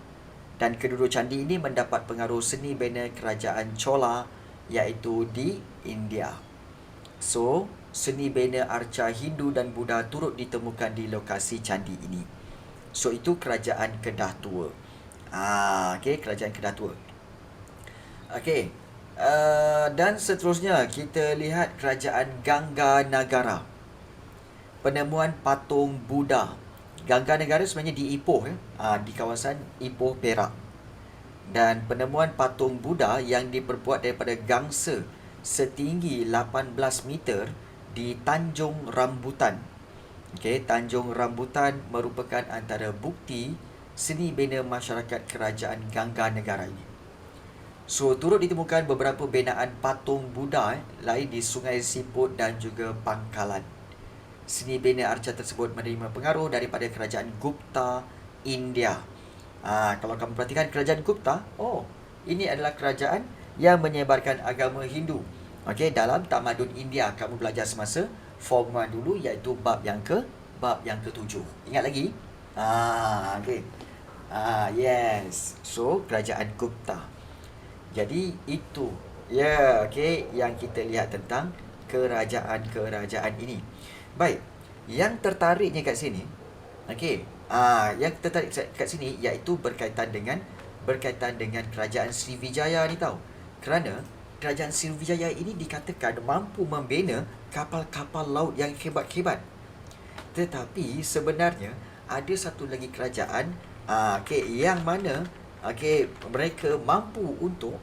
Dan kedua-dua candi ini mendapat pengaruh seni bina kerajaan Chola iaitu di India. So, seni bina arca Hindu dan Buddha turut ditemukan di lokasi candi ini. So, itu kerajaan Kedah Tua. Okey, kerajaan Kedah Tua. Okey. Dan seterusnya kita lihat kerajaan Gangga Nagara. Penemuan patung Buddha. Gangga Negara sebenarnya di Ipoh, di kawasan Ipoh, Perak. Dan penemuan patung Buddha yang diperbuat daripada gangsa setinggi 18 meter di Tanjung Rambutan. Okey, Tanjung Rambutan merupakan antara bukti seni bina masyarakat kerajaan Gangga Negara ini. So, turut ditemukan beberapa binaan patung Buddha lain di Sungai Siput dan juga Pangkalan. Seni bina arca tersebut menerima pengaruh daripada kerajaan Gupta, India. Kalau kamu perhatikan kerajaan Gupta, ini adalah kerajaan yang menyebarkan agama Hindu. Okey, dalam tamadun India kamu belajar semasa form 1 dulu iaitu bab yang ke-7. Ingat lagi? Okey. Yes. So, kerajaan Gupta. Jadi itu okey, yang kita lihat tentang kerajaan-kerajaan ini. Baik, yang tertariknya kat sini, okey, yang tertarik kat sini iaitu berkaitan dengan kerajaan Sriwijaya ni tahu. Kerana kerajaan Sriwijaya ini dikatakan mampu membina kapal-kapal laut yang hebat-hebat. Tetapi sebenarnya ada satu lagi kerajaan yang mana mereka mampu untuk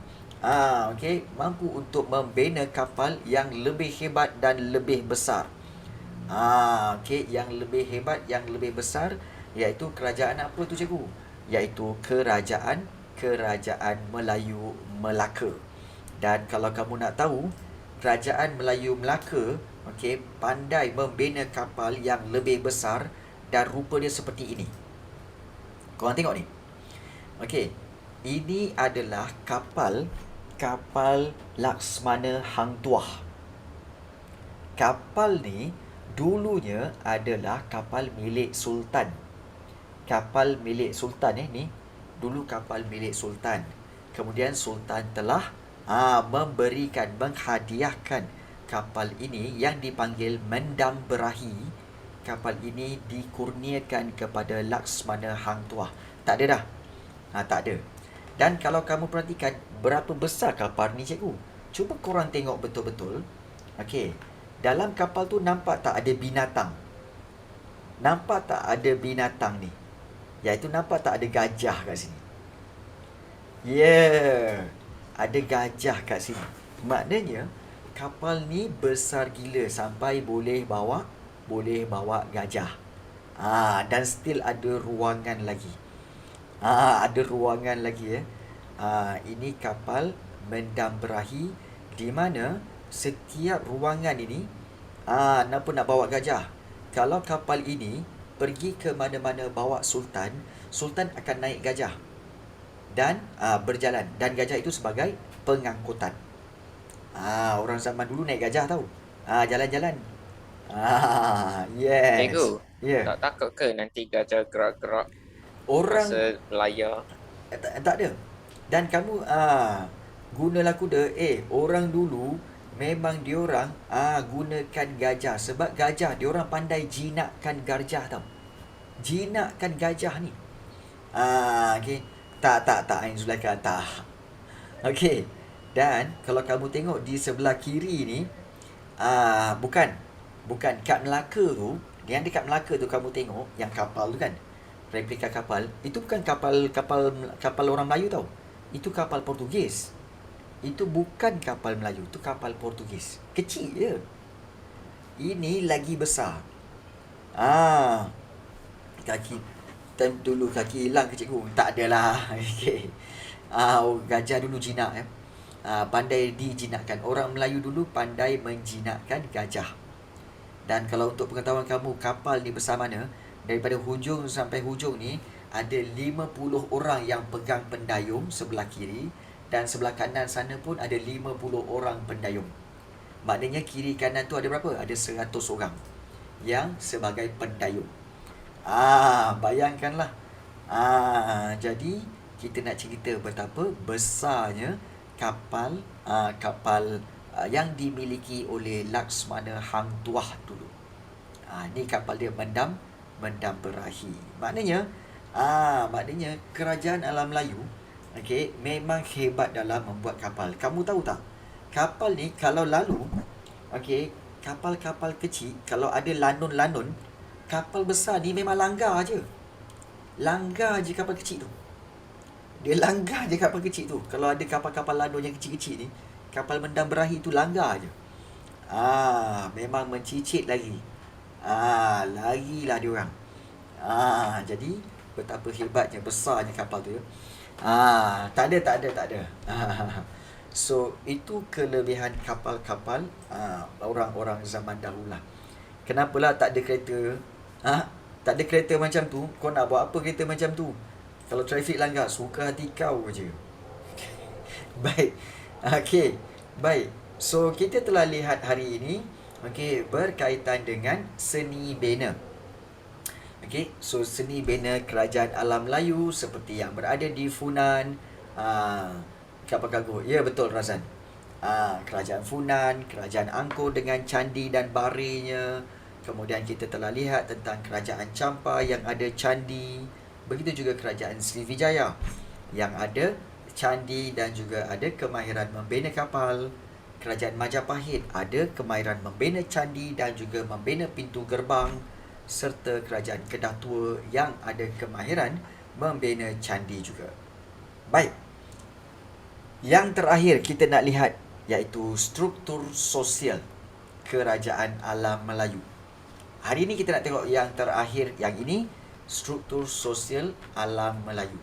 membina kapal yang lebih hebat dan lebih besar. Yang lebih hebat, yang lebih besar iaitu kerajaan apa tu cikgu? Iaitu kerajaan Melayu Melaka. Dan kalau kamu nak tahu, kerajaan Melayu Melaka pandai membina kapal yang lebih besar dan rupa dia seperti ini. Korang tengok ni. Okey, ini adalah kapal Laksmana Hang Tuah. Kapal ni dulunya adalah kapal milik Sultan. Kapal milik Sultan ni dulu kapal milik Sultan. Kemudian Sultan telah menghadiahkan kapal ini yang dipanggil Mendam Berahi. Kapal ini dikurniakan kepada Laksmana Hang Tuah. Tak ada dah. Tak ada. Dan kalau kamu perhatikan berapa besar kapal ni cikgu, cuba korang tengok betul-betul. Okey, dalam kapal tu nampak tak ada binatang? Nampak tak ada binatang ni? Iaitu nampak tak ada gajah kat sini? Ada gajah kat sini. Maknanya kapal ni besar gila sampai boleh bawa gajah. Dan still ada ruangan lagi. Ada ruangan lagi ini kapal Mendam Berahi, di mana setiap ruangan ini kenapa nak bawa gajah? Kalau kapal ini pergi ke mana-mana bawa Sultan akan naik gajah dan berjalan, dan gajah itu sebagai pengangkutan. Orang zaman dulu naik gajah tahu. Jalan-jalan. Yes. Cikgu, Ya. tak takut ke nanti gajah gerak-gerak Orang masa layar? tak ada. Dan kamu gunalah kuda. Orang dulu memang diorang gunakan gajah, sebab gajah diorang pandai jinakkan gajah tau. Jinakkan gajah ni. Okey. Tak Ain Zulaikha, tak. Okey. Dan kalau kamu tengok di sebelah kiri ni, bukan kat Melaka tu, yang dekat Melaka tu kamu tengok yang kapal tu kan, replika kapal, itu bukan kapal orang Melayu tau. Itu kapal Portugis. Itu bukan kapal Melayu, itu kapal Portugis. Kecil je. Ini lagi besar. Kaki dulu kaki hilang ke cikgu? Tak adalah. Okey. Gajah dulu jinak pandai dijinakkan. Orang Melayu dulu pandai menjinakkan gajah. Dan kalau untuk pengetahuan kamu, kapal ni besar mana, daripada hujung sampai hujung ni ada 50 orang yang pegang pendayung sebelah kiri, dan sebelah kanan sana pun ada 50 orang pendayung. Maknanya kiri kanan tu ada berapa? Ada 100 orang yang sebagai pendayung. Bayangkanlah. Jadi kita nak cerita betapa besarnya kapal yang dimiliki oleh Laksmana Hang Tuah dulu. Ni kapal dia Mendam Berahi. Maknanya kerajaan alam Melayu memang hebat dalam membuat kapal. Kamu tahu tak? Kapal ni kalau lalu, kapal-kapal kecil kalau ada lanun-lanun, kapal besar ni memang langgar je. Langgar je kapal kecil tu. Dia langgar je kapal kecil tu. Kalau ada kapal-kapal lanun yang kecil-kecil ni, kapal Mendam Berahi tu langgar je. Memang mencicit lagi. Larilah diorang. Jadi betapa hebatnya, besarnya kapal tu ya. Tak ada. So itu kelebihan kapal-kapal orang-orang zaman dahulu lah. Kenapalah tak ada kereta? Tak ada kereta macam tu, kau nak buat apa kereta macam tu? Kalau trafik langgar, suka hati kau je. Baik. Baik. So kita telah lihat hari ini berkaitan dengan seni bena. So seni bena kerajaan alam Melayu seperti yang berada di Funan, kapal kargo. Ya, betul Razan. Kerajaan Funan, kerajaan Angkor dengan candi dan barinya. Kemudian kita telah lihat tentang kerajaan Champa yang ada candi. Begitu juga kerajaan Srivijaya yang ada candi dan juga ada kemahiran membina kapal. Kerajaan Majapahit ada kemahiran membina candi dan juga membina pintu gerbang. Serta kerajaan Kedah Tua yang ada kemahiran membina candi juga. Baik. Yang terakhir kita nak lihat iaitu struktur sosial kerajaan alam Melayu. Hari ini kita nak tengok yang terakhir, yang ini struktur sosial alam Melayu.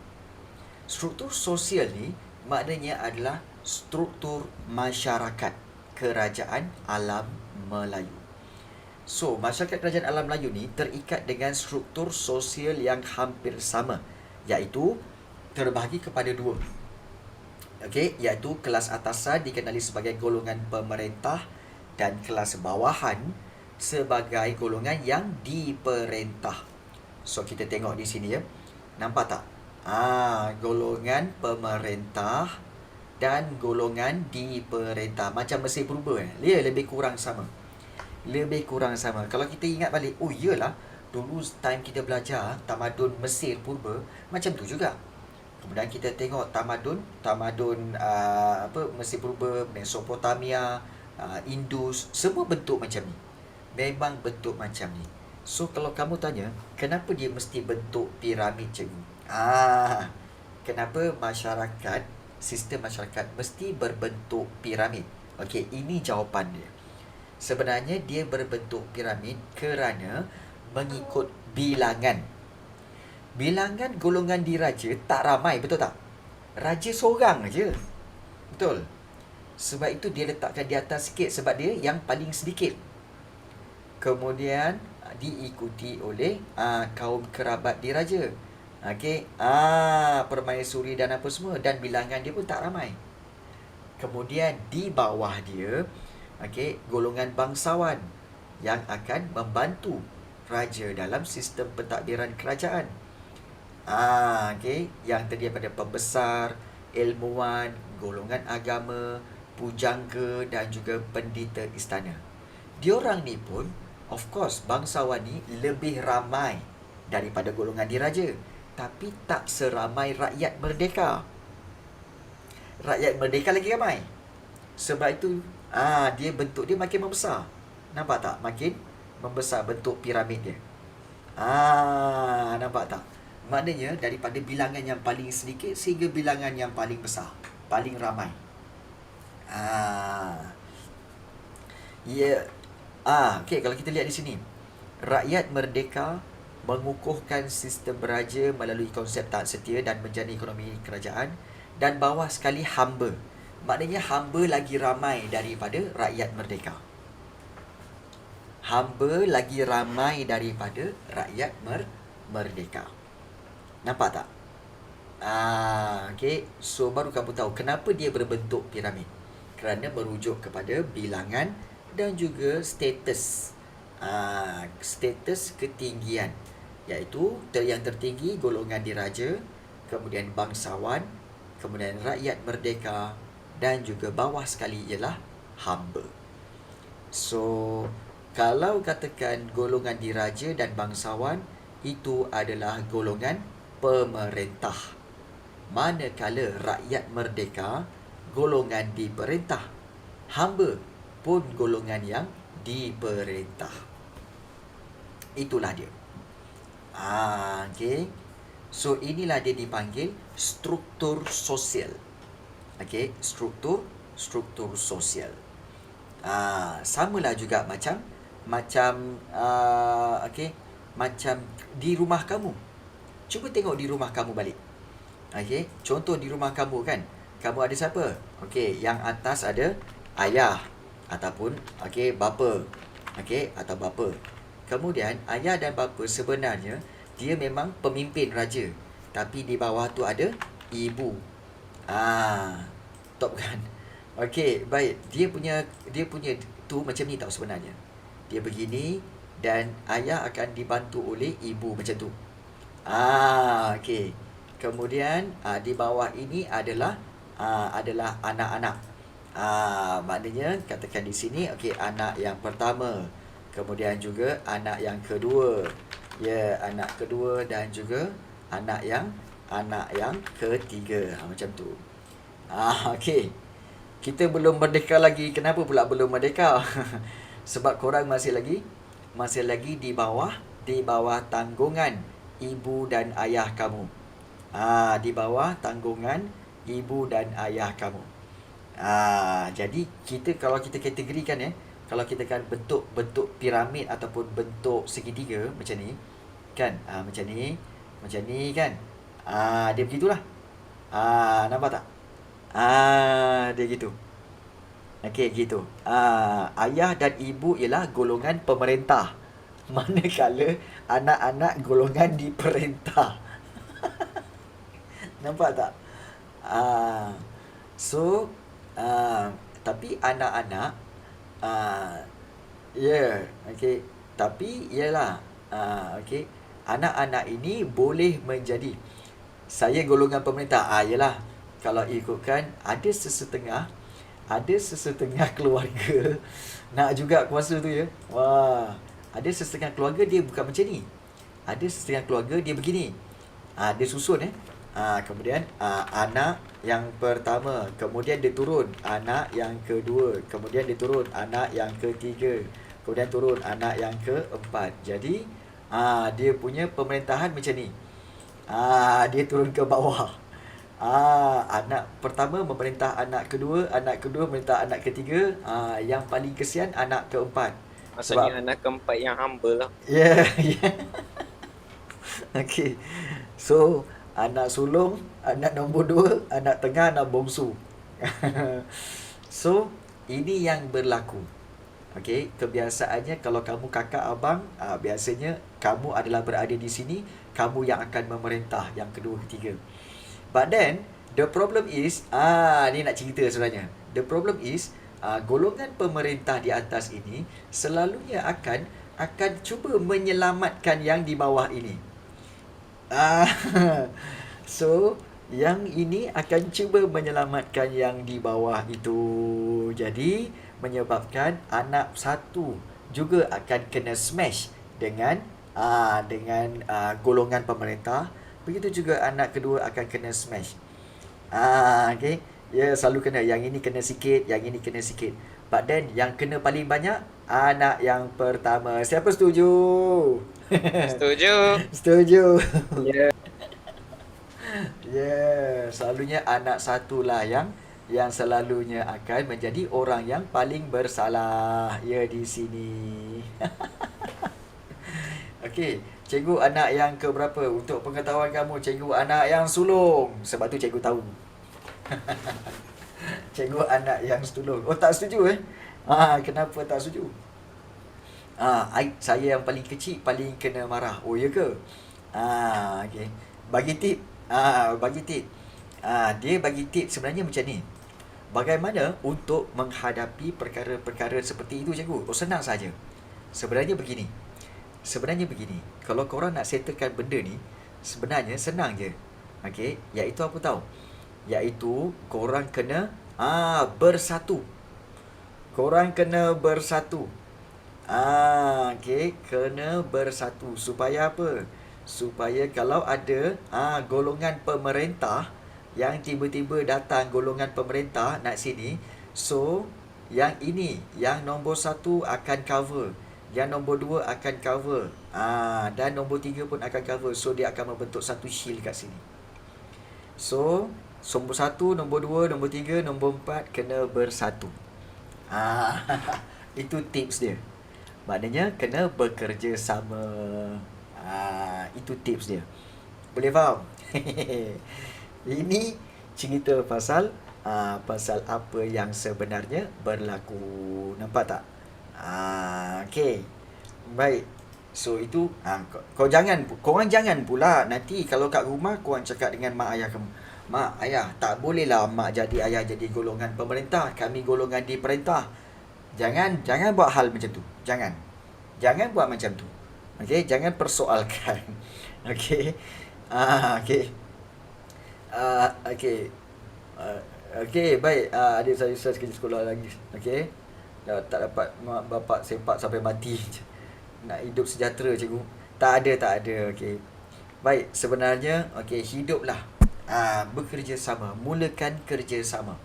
Struktur sosial ni maknanya adalah struktur masyarakat kerajaan alam Melayu. So, masyarakat kerajaan alam Melayu ni terikat dengan struktur sosial yang hampir sama, iaitu terbahagi kepada dua. Iaitu kelas atasan dikenali sebagai golongan pemerintah dan kelas bawahan sebagai golongan yang diperintah. So kita tengok di sini ya. Nampak tak? Golongan pemerintah dan golongan diperintah. Macam Mesir Purba dia lebih kurang sama. Kalau kita ingat balik, iyalah, dulu time kita belajar tamadun Mesir Purba macam tu juga. Kemudian kita tengok tamadun Mesir Purba, Mesopotamia, Indus, semua bentuk macam ni. Memang bentuk macam ni. So kalau kamu tanya, kenapa dia mesti bentuk piramid macam ni? Kenapa sistem masyarakat mesti berbentuk piramid? Ini jawapan dia. Sebenarnya dia berbentuk piramid kerana mengikut bilangan. Bilangan golongan diraja tak ramai, betul tak? Raja seorang je. Betul. Sebab itu dia letakkan di atas sikit, sebab dia yang paling sedikit. Kemudian diikuti oleh kaum kerabat diraja. Permaisuri dan apa semua, dan bilangan dia pun tak ramai. Kemudian di bawah dia golongan bangsawan yang akan membantu raja dalam sistem pentadbiran kerajaan. Yang terdiri daripada pembesar, ilmuwan, golongan agama, pujangga dan juga pendeta istana. Diorang ni pun, of course, bangsawan ni lebih ramai daripada golongan diraja, tapi tak seramai rakyat merdeka. Rakyat merdeka lagi ramai. Sebab itu dia bentuk dia makin membesar. Nampak tak? Makin membesar bentuk piramid dia. Nampak tak? Maknanya daripada bilangan yang paling sedikit sehingga bilangan yang paling besar, paling ramai. Kalau kita lihat di sini, rakyat merdeka mengukuhkan sistem beraja melalui konsep taat setia dan menjana ekonomi kerajaan, dan bawah sekali hamba Maknanya hamba lagi ramai daripada rakyat merdeka. Hamba lagi ramai daripada rakyat merdeka. Nampak tak? Okay. So baru kamu tahu kenapa dia berbentuk piramid. Kerana merujuk kepada bilangan dan juga status. Status ketinggian, iaitu yang tertinggi golongan diraja, kemudian bangsawan, kemudian rakyat merdeka, dan juga bawah sekali ialah hamba. So kalau katakan golongan diraja dan bangsawan, itu adalah golongan pemerintah. Manakala rakyat merdeka, golongan diperintah. Hamba pun golongan yang diperintah. Itulah dia. Okay. So inilah dia dipanggil struktur sosial. Okay, struktur sosial. Samalah juga macam macam di rumah kamu. Cuba tengok di rumah kamu balik. Okay, contoh di rumah kamu kan, kamu ada siapa? Okay, yang atas ada ayah ataupun bapa. Okay, atau bapa. Kemudian ayah dan bapa sebenarnya dia memang pemimpin raja, tapi di bawah tu ada ibu. Top kan? Okay, baik. Dia punya tu macam ni tau sebenarnya. Dia begini dan ayah akan dibantu oleh ibu macam tu. Okay. Kemudian di bawah ini adalah anak-anak. Maknanya katakan di sini anak yang pertama, kemudian juga anak yang kedua. Ya, anak kedua dan juga anak yang ketiga. Macam tu. Okay. Kita belum merdeka lagi. Kenapa pula belum merdeka? Sebab korang masih lagi di bawah tanggungan ibu dan ayah kamu. Di bawah tanggungan ibu dan ayah kamu. Jadi kalau kita kategorikan kalau kita kan bentuk piramid ataupun bentuk segitiga macam ni kan, macam ni kan, dia begitulah. Nampak tak? Dia gitu. Okey, gitu. Ayah dan ibu ialah golongan pemerintah, manakala anak-anak golongan diperintah. Nampak tak? So tapi anak-anak okey, tapi ialah okey, anak-anak ini boleh menjadi, saya golongan pemerintah. Ialah kalau ikutkan ada sesetengah keluarga nak juga kuasa tu ya. Wah, ada sesetengah keluarga dia bukan macam ni. Ada sesetengah keluarga dia begini. Dia susun kemudian anak yang pertama, kemudian dia turun anak yang kedua, kemudian dia turun anak yang ketiga, kemudian turun anak yang keempat. Jadi dia punya pemerintahan macam ni. Dia turun ke bawah. Anak pertama memerintah anak kedua memerintah anak ketiga, yang paling kesian anak keempat. Maksudnya anak keempat yang humble lah. Yeah. Okay. So anak sulung, anak nombor 2, anak tengah, anak bongsu. So ini yang berlaku. Okay, kebiasaannya kalau kamu kakak abang, biasanya kamu adalah berada di sini, kamu yang akan memerintah yang kedua ketiga. But then the problem is, ni nak cerita sebenarnya. The problem is, golongan pemerintah di atas ini selalunya akan cuba menyelamatkan yang di bawah ini. So yang ini akan cuba menyelamatkan yang di bawah itu. Jadi menyebabkan anak satu juga akan kena smash dengan golongan pemerintah. Begitu juga anak kedua akan kena smash. Okay. Ya, selalu kena. Yang ini kena sikit, yang ini kena sikit. But then yang kena paling banyak anak yang pertama. Siapa setuju? Setuju. Setuju. Ya. Selalunya anak satulah yang selalunya akan menjadi orang yang paling bersalah di sini. Okey, cikgu anak yang ke berapa? Untuk pengetahuan kamu, cikgu anak yang sulung. Sebab tu cikgu tahu. Cikgu anak yang setulur. Oh, tak setuju kenapa tak setuju? Saya yang paling kecil paling kena marah. Oh, ya ke? Okey. Bagi tip. Bagi tip. Dia bagi tip sebenarnya macam ni. Bagaimana untuk menghadapi perkara-perkara seperti itu, cikgu? Oh, senang saja. Sebenarnya begini. Kalau korang nak settlekan benda ni, sebenarnya senang je. Okey, iaitu apa tahu? Iaitu korang kena bersatu. Korang kena bersatu. Okey, kena bersatu. Supaya apa? Supaya kalau ada golongan pemerintah yang tiba-tiba datang golongan pemerintah nak sini, so yang ini, yang nombor 1 akan cover, yang nombor 2 akan cover, dan nombor 3 pun akan cover. So dia akan membentuk satu shield kat sini. So nombor 1, nombor 2, nombor 3, nombor 4 kena bersatu. Itu tips dia. Maknanya kena bekerja sama. Itu tips dia. Boleh faham? Ini cerita pasal apa yang sebenarnya berlaku. Nampak tak? Okey. Baik. So itu korang jangan pula nanti kalau kat rumah korang cakap dengan mak ayah kamu, mak, ayah, tak bolehlah mak jadi ayah jadi golongan pemerintah, kami golongan diperintah. Jangan buat hal macam tu. Jangan buat macam tu. Okey, jangan persoalkan. Okey. Okey. Okey. Okey, baik. Adik saya kerja sekolah lagi. Okey. Tak dapat mak bapak sepak sampai mati. Nak hidup sejahtera, cikgu. Tak ada. Okey. Baik, sebenarnya hiduplah bekerja sama, mulakan kerja sama.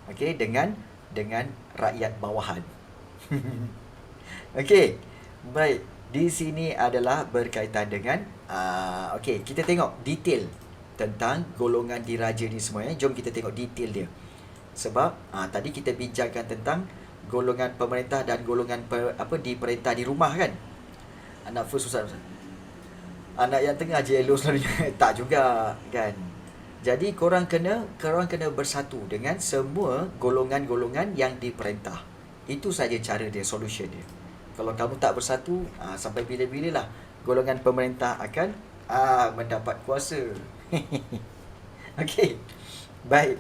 Okey, dengan rakyat bawahan. Okey. Baik, di sini adalah berkaitan dengan kita tengok detail tentang golongan diraja ni semua ya. Jom kita tengok detail dia. Sebab tadi kita bincangkan tentang golongan pemerintah dan golongan diperintah di rumah kan. Anak first Ustaz. Anak yang tengah je elok selalunya. Tak juga kan. Jadi korang kena bersatu dengan semua golongan-golongan yang diperintah. Itu saja cara dia, solution dia. Kalau kamu tak bersatu, sampai bila-bila lah golongan pemerintah akan mendapat kuasa. Okey. Baik.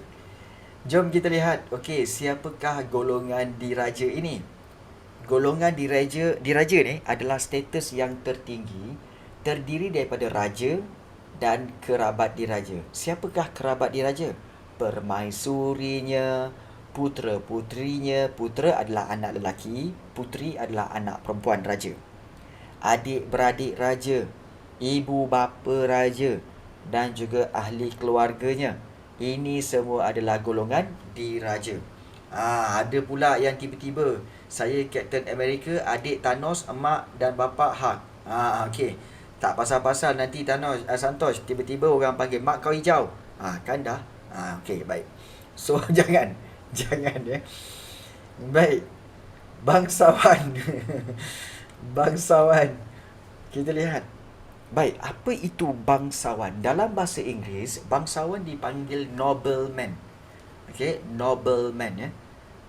Jom kita lihat. Okey, siapakah golongan diraja ini? Golongan diraja ni adalah status yang tertinggi, terdiri daripada raja dan kerabat diraja. Siapakah kerabat diraja? Permaisurinya, putera-puterinya. Putera adalah anak lelaki, puteri adalah anak perempuan raja. Adik-beradik raja, ibu bapa raja dan juga ahli keluarganya. Ini semua adalah golongan diraja. Ada pula yang tiba-tiba saya Captain America, adik Thanos, emak dan bapa Hulk. Okey. Tak pasal-pasal nanti Thanos Santosh tiba-tiba orang panggil mak kau hijau. Kan dah. Okey, baik. So jangan ya. Baik. Bangsawan. Bangsawan. Kita lihat. Baik, apa itu bangsawan? Dalam bahasa Inggeris, bangsawan dipanggil nobleman. Okey, nobleman ya.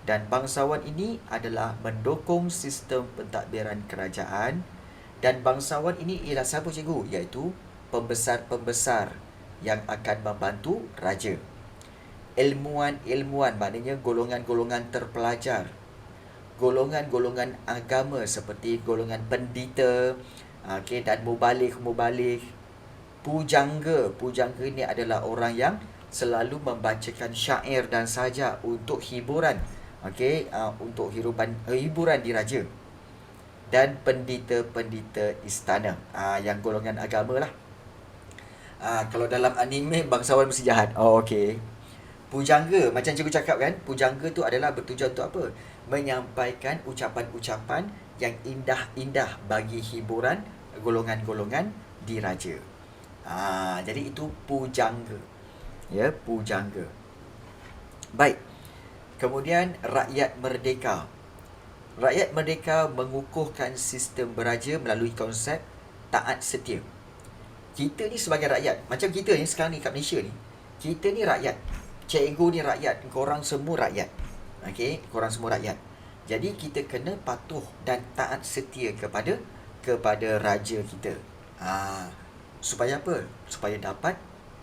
Dan bangsawan ini adalah mendukung sistem pentadbiran kerajaan. Dan bangsawan ini ialah siapa, cikgu? Iaitu pembesar-pembesar yang akan membantu raja. Ilmuwan-ilmuwan, maknanya golongan-golongan terpelajar. Golongan-golongan agama seperti golongan pendeta, dan mubaligh. Pujangga ini adalah orang yang selalu membacakan syair dan sajak untuk hiburan. Untuk hiburan diraja. Dan pendeta-pendeta istana, yang golongan agama lah. Kalau dalam anime bangsawan mesti jahat. Okey. Pujangga, macam cikgu cakap kan, pujangga tu adalah bertujuan untuk apa? Menyampaikan ucapan-ucapan yang indah-indah bagi hiburan golongan-golongan diraja. Jadi itu pujangga. Ya, pujangga. Baik. Kemudian rakyat merdeka. Rakyat merdeka mengukuhkan sistem beraja melalui konsep taat setia. Kita ni sebagai rakyat, macam kita ni sekarang ni kat Malaysia ni, kita ni rakyat. Cikgu ni rakyat, korang semua rakyat. Okey, korang semua rakyat. Jadi kita kena patuh dan taat setia kepada raja kita. Supaya apa? Supaya dapat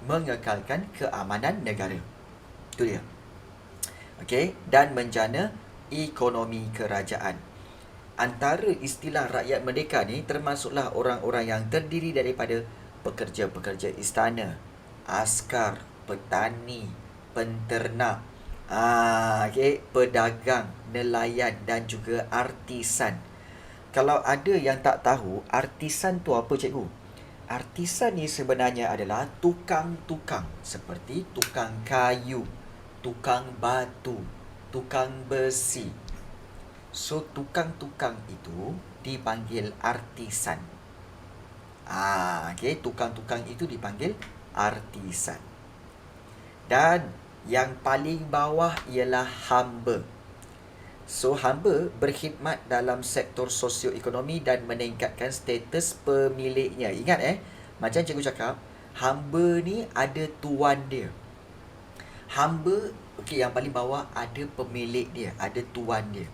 mengekalkan keamanan negara. Itu dia. Okey, dan menjana ekonomi kerajaan. Antara istilah rakyat merdeka ni termasuklah orang-orang yang terdiri daripada pekerja-pekerja istana, askar, petani, penternak, pedagang, nelayan dan juga artisan. Kalau ada yang tak tahu, artisan tu apa, cikgu? Artisan ni sebenarnya adalah tukang-tukang seperti tukang kayu, tukang batu, tukang besi. So, tukang-tukang itu dipanggil artisan. Tukang-tukang itu dipanggil artisan. Dan yang paling bawah ialah hamba. So, hamba berkhidmat dalam sektor sosioekonomi dan meningkatkan status pemiliknya. Ingat macam cikgu cakap, hamba ni ada tuan dia. Hamba, yang paling bawah ada pemilik dia, ada tuan dia.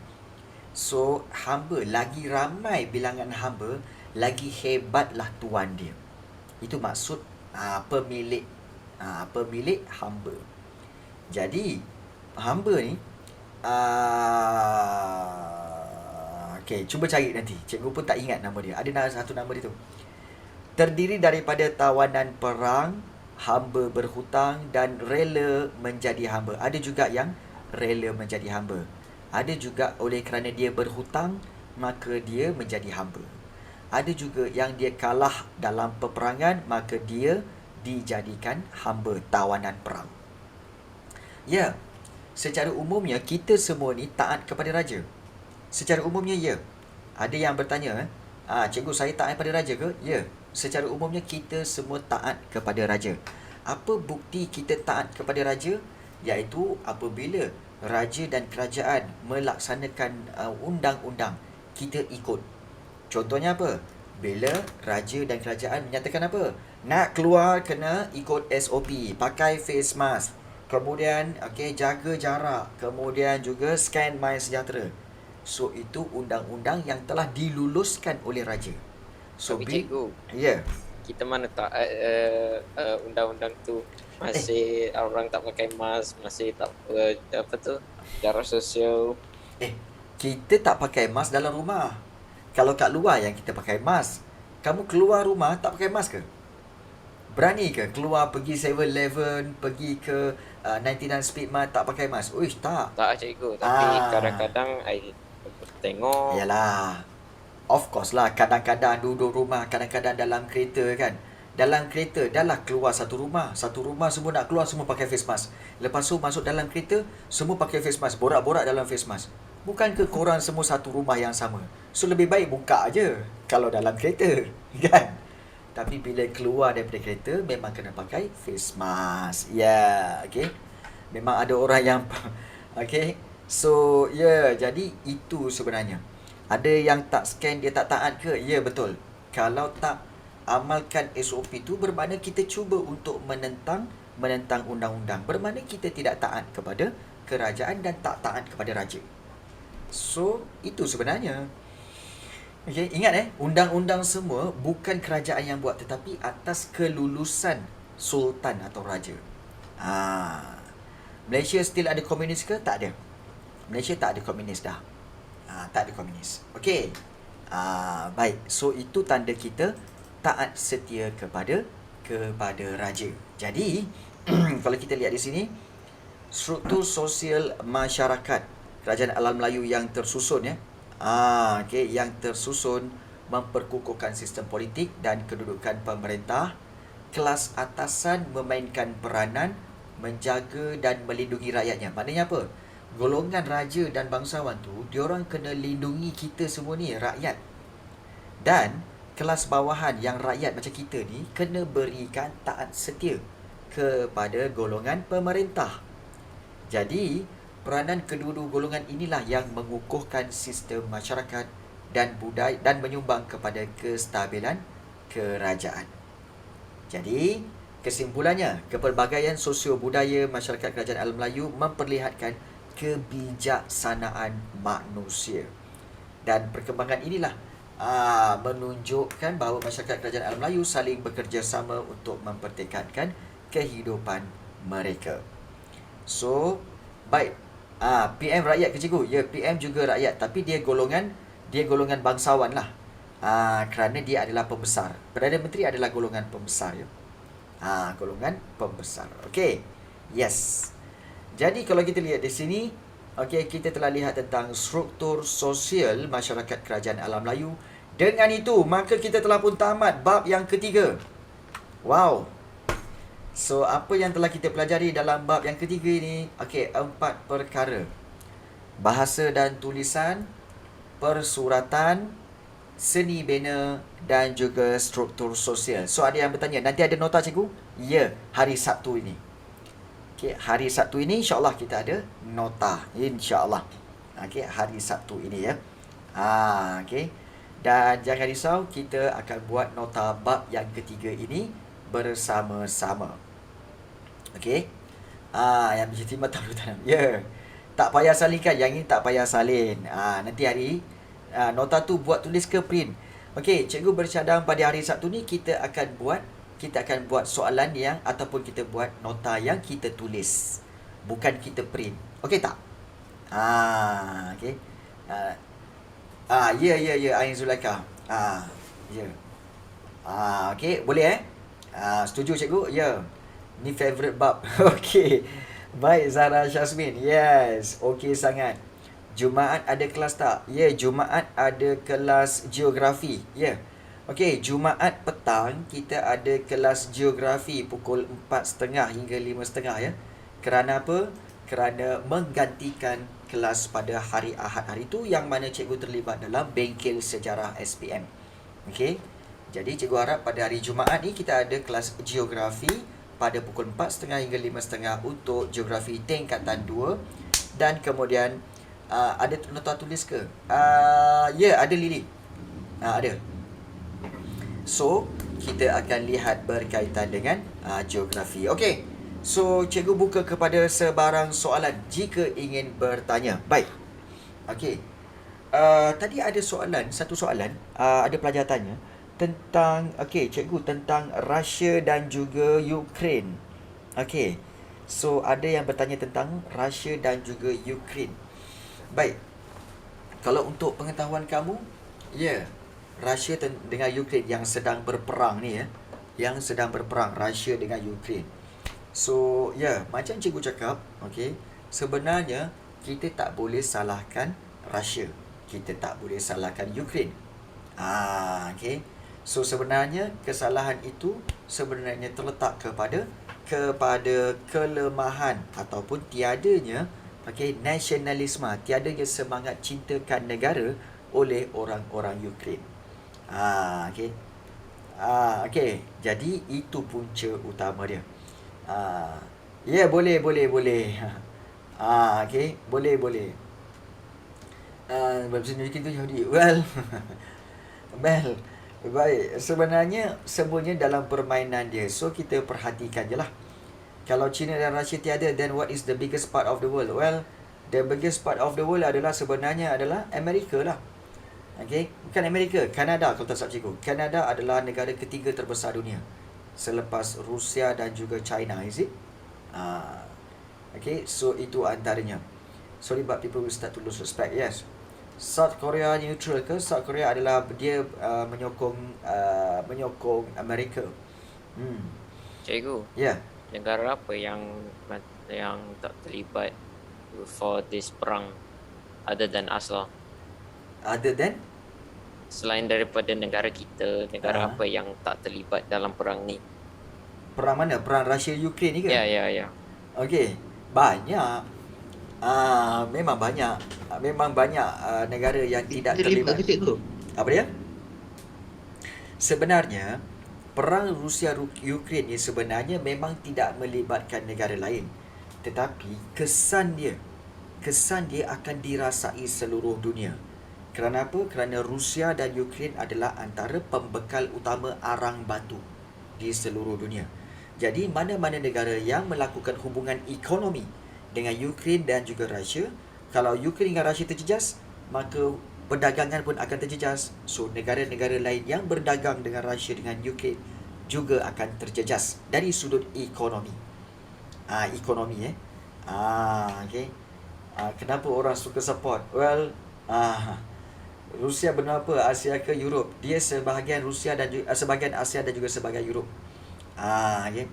So, hamba, lagi ramai bilangan hamba, lagi hebatlah tuan dia. Itu maksud pemilik. Pemilik hamba. Jadi, hamba ni, cuba cari nanti. Cikgu pun tak ingat nama dia. Ada satu nama dia tu. Terdiri daripada tawanan perang, hamba berhutang dan rela menjadi hamba. Ada juga yang rela menjadi hamba. Ada juga oleh kerana dia berhutang, maka dia menjadi hamba. Ada juga yang dia kalah dalam peperangan, maka dia dijadikan hamba, tawanan perang. Ya, secara umumnya kita semua ni taat kepada raja. Secara umumnya ya. Ada yang bertanya, cikgu, saya taat kepada raja ke? Ya, secara umumnya kita semua taat kepada raja. Apa bukti kita taat kepada raja? Iaitu apabila raja dan kerajaan melaksanakan undang-undang, kita ikut. Contohnya apa? Bila raja dan kerajaan menyatakan apa? Nak keluar kena ikut SOP, pakai face mask. Kemudian jaga jarak, kemudian juga scan MySejahtera. So itu undang-undang yang telah diluluskan oleh raja. So Tapi cikgu, kita mana taat undang-undang tu? Masih orang tak pakai mask, masih tak jarak sosial. Kita tak pakai mask dalam rumah. Kalau kat luar yang kita pakai mask. Kamu keluar rumah tak pakai mask ke? Berani ke keluar pergi 7-Eleven, pergi ke 99 Speedmart tak pakai mask? Uish, tak. Tak cikgu, tapi kadang-kadang I tengok. Yalah, of course lah, kadang-kadang duduk rumah, kadang-kadang dalam kereta kan. Dalam kereta dah lah keluar satu rumah semua nak keluar, semua pakai face mask. Lepas tu masuk dalam kereta, semua pakai face mask, borak-borak dalam face mask. Bukan ke korang semua satu rumah yang sama? So lebih baik buka aje kalau dalam kereta, kan? Tapi bila keluar daripada kereta, memang kena pakai face mask. Memang ada orang yang so jadi itu sebenarnya. Ada yang tak scan, dia tak taat ke? Ya, betul. Kalau tak amalkan SOP tu, bermakna kita cuba untuk menentang undang-undang. Bermakna kita tidak taat kepada kerajaan dan tak taat kepada raja. So, itu sebenarnya. Ingat undang-undang semua bukan kerajaan yang buat, tetapi atas kelulusan sultan atau raja. Malaysia still ada komunis ke? Tak ada. Malaysia tak ada komunis dah. Tak ada komunis. Baik. So, itu tanda kita taat setia kepada raja. Jadi, kalau kita lihat di sini, struktur sosial masyarakat Kerajaan Alam Melayu yang tersusun yang tersusun memperkukuhkan sistem politik dan kedudukan pemerintah. Kelas atasan memainkan peranan menjaga dan melindungi rakyatnya. Maknanya apa? Golongan raja dan bangsawan tu, diorang kena lindungi kita semua ni, rakyat. Dan kelas bawahan yang rakyat macam kita ni kena berikan taat setia kepada golongan pemerintah. Jadi, peranan kedua-dua golongan inilah yang mengukuhkan sistem masyarakat dan budaya dan menyumbang kepada kestabilan kerajaan. Jadi, Kesimpulannya, kepelbagaian sosio-budaya masyarakat kerajaan alam Melayu memperlihatkan kebijaksanaan manusia. Dan perkembangan inilah menunjukkan bahawa masyarakat kerajaan alam Melayu saling bekerjasama untuk mempertekadkan kehidupan mereka. So, baik. PM rakyat ke cikgu? Ya, PM juga rakyat, tapi dia golongan bangsawan lah. Kerana dia adalah pembesar. Perdana Menteri adalah golongan pembesar ya. Golongan pembesar. Okey. Yes. Jadi kalau kita lihat di sini, okey, kita telah lihat tentang struktur sosial masyarakat kerajaan alam Melayu. Dengan itu, maka kita telah pun tamat bab yang ketiga. Wow. So, apa yang telah kita pelajari dalam bab yang ketiga ini? Okey, 4 perkara. Bahasa dan tulisan, persuratan, seni bina dan juga struktur sosial. So, ada yang bertanya, nanti ada nota cikgu? Ya, hari Sabtu ini. Okey, hari Sabtu ini insya-Allah kita ada nota. Insya-Allah. Okey, hari Sabtu ini ya. Okey. Dan jangan risau, kita akan buat nota bab yang ketiga ini bersama-sama. Okey. Yang menjadi mata tanam. Ya. Tak payah salinkan. Yang ini tak payah salin. Nanti hari nota tu buat tulis ke print. Okey, cikgu bercadang pada hari Sabtu ni kita akan buat soalan yang ataupun kita buat nota yang kita tulis. Bukan kita print. Okey tak? Okey. Ya Ain Zulaikha. Ya. Okey, boleh setuju cikgu? Ya. Ni favorite bab. Okey. Baik Zara Syazmin. Yes. Okey sangat. Jumaat ada kelas tak? Ya, Jumaat ada kelas geografi. Ya. Okey, Jumaat petang kita ada kelas geografi pukul 4.30 hingga 5.30 ya. Kerana apa? Kerana menggantikan kelas pada hari Ahad hari itu yang mana cikgu terlibat dalam bengkel sejarah SPM. Okey. Jadi cikgu harap pada hari Jumaat ni kita ada kelas geografi pada pukul 4.30 hingga 5.30 untuk geografi tingkatan 2. Dan kemudian ada nota tulis ke? Ya, ada Lily. Ada. So, kita akan lihat berkaitan dengan geografi. Okey. So, cikgu buka kepada sebarang soalan jika ingin bertanya. Baik. Okey. Tadi ada satu soalan, ada pelajar tanya tentang, okey, cikgu, tentang Rusia dan juga Ukraine. Okey. So, ada yang bertanya tentang Rusia dan juga Ukraine. Baik. Kalau untuk pengetahuan kamu, ya, Rusia dengan Ukraine yang sedang berperang ni ya. Yang sedang berperang Rusia dengan Ukraine. So, ya, macam cikgu cakap, okey, sebenarnya kita tak boleh salahkan Rusia. Kita tak boleh salahkan Ukraine. Okey. So, sebenarnya kesalahan itu sebenarnya terletak kepada kelemahan ataupun tiadanya nasionalisme, tiadanya semangat cintakan negara oleh orang-orang Ukraine. Okey. Okey. Jadi itu punca utama dia. Ya, boleh. Okey, boleh. Bersenyum itu Yahudi. Well, baik. Sebenarnya semuanya dalam permainan dia. So, kita perhatikan je lah. Kalau China dan Rusia tiada, then what is the biggest part of the world? Well, the biggest part of the world sebenarnya adalah Amerika lah. Okey, bukan Amerika, Kanada kalau tak salah cikgu. Kanada adalah negara ketiga terbesar dunia selepas Rusia dan juga China, is it? Okay, so itu antaranya. Sorry but people will start to lose respect. Yes. South Korea neutral ke? South Korea adalah dia menyokong Amerika. Cikgu, Ya. negara apa yang tak terlibat for this perang other than us lah? Other than? Selain daripada negara kita, negara apa yang tak terlibat dalam perang ni? Perang mana? Perang Rusia-Ukraine ni ke? Ya. Okey, banyak. Memang banyak. Memang banyak negara yang tidak terlibat. Apa dia? Sebenarnya, perang Rusia-Ukraine ni sebenarnya memang tidak melibatkan negara lain. Tetapi kesan dia akan dirasai seluruh dunia. Kerana apa? Kerana Rusia dan Ukraine adalah antara pembekal utama arang batu di seluruh dunia. Jadi mana-mana negara yang melakukan hubungan ekonomi dengan Ukraine dan juga Russia, kalau Ukraine dengan Russia terjejas, maka perdagangan pun akan terjejas. So negara-negara lain yang berdagang dengan Russia dengan Ukraine juga akan terjejas dari sudut ekonomi. Ekonomi okay. Kenapa orang suka support? Well, Rusia benua apa? Asia ke Europe? Dia sebahagian Rusia dan sebahagian Asia dan juga sebahagian Europe. Okay.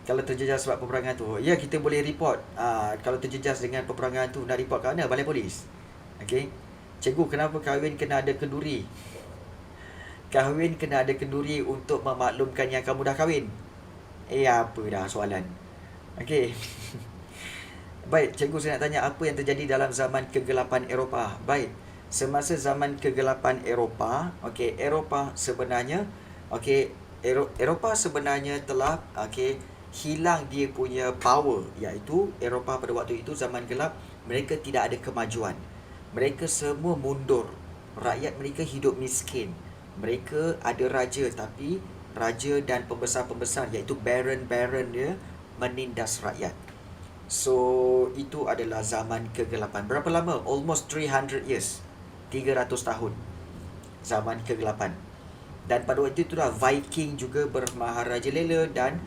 Kalau terjejas sebab peperangan tu, ya kita boleh report. Kalau terjejas dengan peperangan tu, nak report kat mana? Balai Polis. Okay. Cikgu, kenapa kahwin kena ada kenduri? Kahwin kena ada kenduri untuk memaklumkan yang kamu dah kahwin. Apa dah soalan? Okay. Baik, cikgu, saya nak tanya apa yang terjadi dalam zaman kegelapan Eropah. Baik, semasa zaman kegelapan Eropah, okay, Eropah sebenarnya, okay, Eropah sebenarnya telah, okay, hilang dia punya power, iaitu Eropah pada waktu itu zaman gelap, mereka tidak ada kemajuan. Mereka semua mundur. Rakyat mereka hidup miskin. Mereka ada raja, tapi raja dan pembesar-pembesar, iaitu baron-baron dia menindas rakyat. So, itu adalah zaman kegelapan. Berapa lama? Almost 300 years. 300 tahun. Zaman kegelapan. Dan pada waktu itulah Viking juga bermaharaja lela dan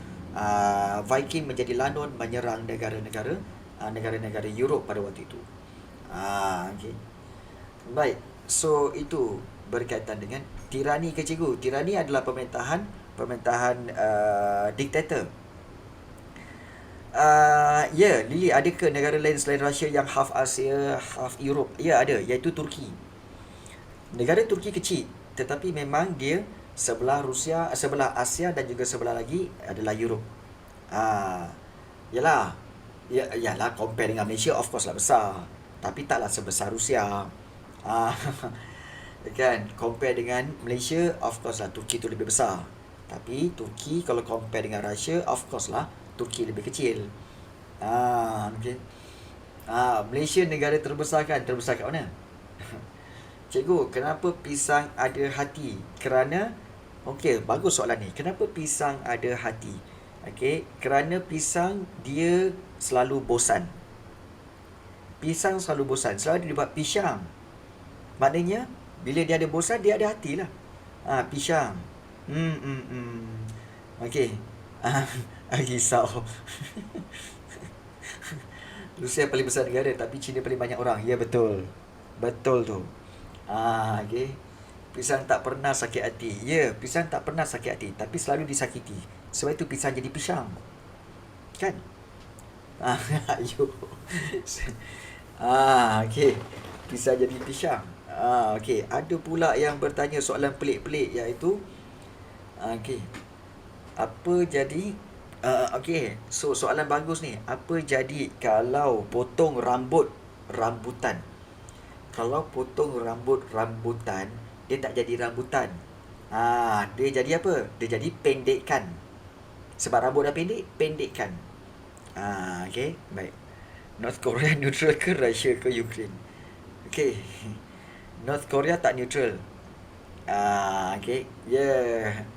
Viking menjadi lanun menyerang negara-negara Europe pada waktu itu. Okay. Baik. So, itu berkaitan dengan tirani ke cikgu. Tirani adalah pemerintahan diktator. Lily, ada ke negara lain selain Russia yang half Asia, half Europe? Ya, ada, iaitu Turki. Negara Turki kecil, tetapi memang dia sebelah Rusia, sebelah Asia dan juga sebelah lagi adalah Europe. Yalah, compare dengan Malaysia of course lah besar, tapi taklah sebesar Rusia. Kan, compare dengan Malaysia, of course lah Turki tu lebih besar. Tapi Turki kalau compare dengan Russia, of course lah Turki lebih kecil. Okay. Malaysia negara terbesar kan? Terbesar kat mana? Cikgu, kenapa pisang ada hati? Kerana, okey, bagus soalan ni. Kenapa pisang ada hati? Okey, kerana pisang dia selalu bosan. Pisang selalu bosan. Selalu dia dibuat pisang. Maknanya, bila dia ada bosan, dia ada hati lah. Pisang. Okey. Risau. Rusia paling besar negara, tapi China paling banyak orang. Ya, betul. Betul tu. Okay. Pisang tak pernah sakit hati. Ya, pisang tak pernah sakit hati, tapi selalu disakiti. Sebab itu pisang jadi pisang. Kan? Ayuh. Okay. Pisang jadi pisang. Okay. Ada pula yang bertanya soalan pelik-pelik, iaitu okay, apa jadi okay, so soalan bagus ni. Apa jadi kalau potong rambutan? Kalau potong rambutan, dia tak jadi rambutan. Dia jadi apa? Dia jadi pendekkan. Sebab rambut dah pendekkan. Okay, baik. North Korea neutral ke Russia ke Ukraine? Okay. North Korea tak neutral. Okay. Yeah.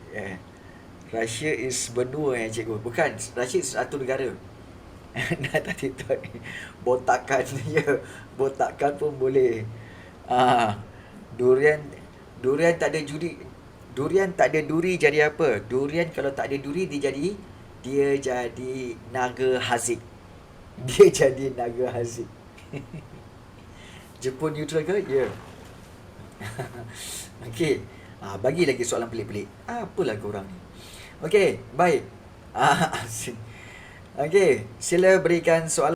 Russia is benua cikgu. Bukan, Russia is satu negara. Nak tadi tu botakan ya. Botakan pun boleh. Durian tak ada juri. Durian tak ada duri jadi apa? Durian kalau tak ada duri dia jadi naga haziq. Dia jadi naga haziq. Jepun neutral ke? Ya. Okey. Bagi lagi soalan pelik-pelik. Apalah korang ni? Okey, baik. Okey, sila berikan soalan.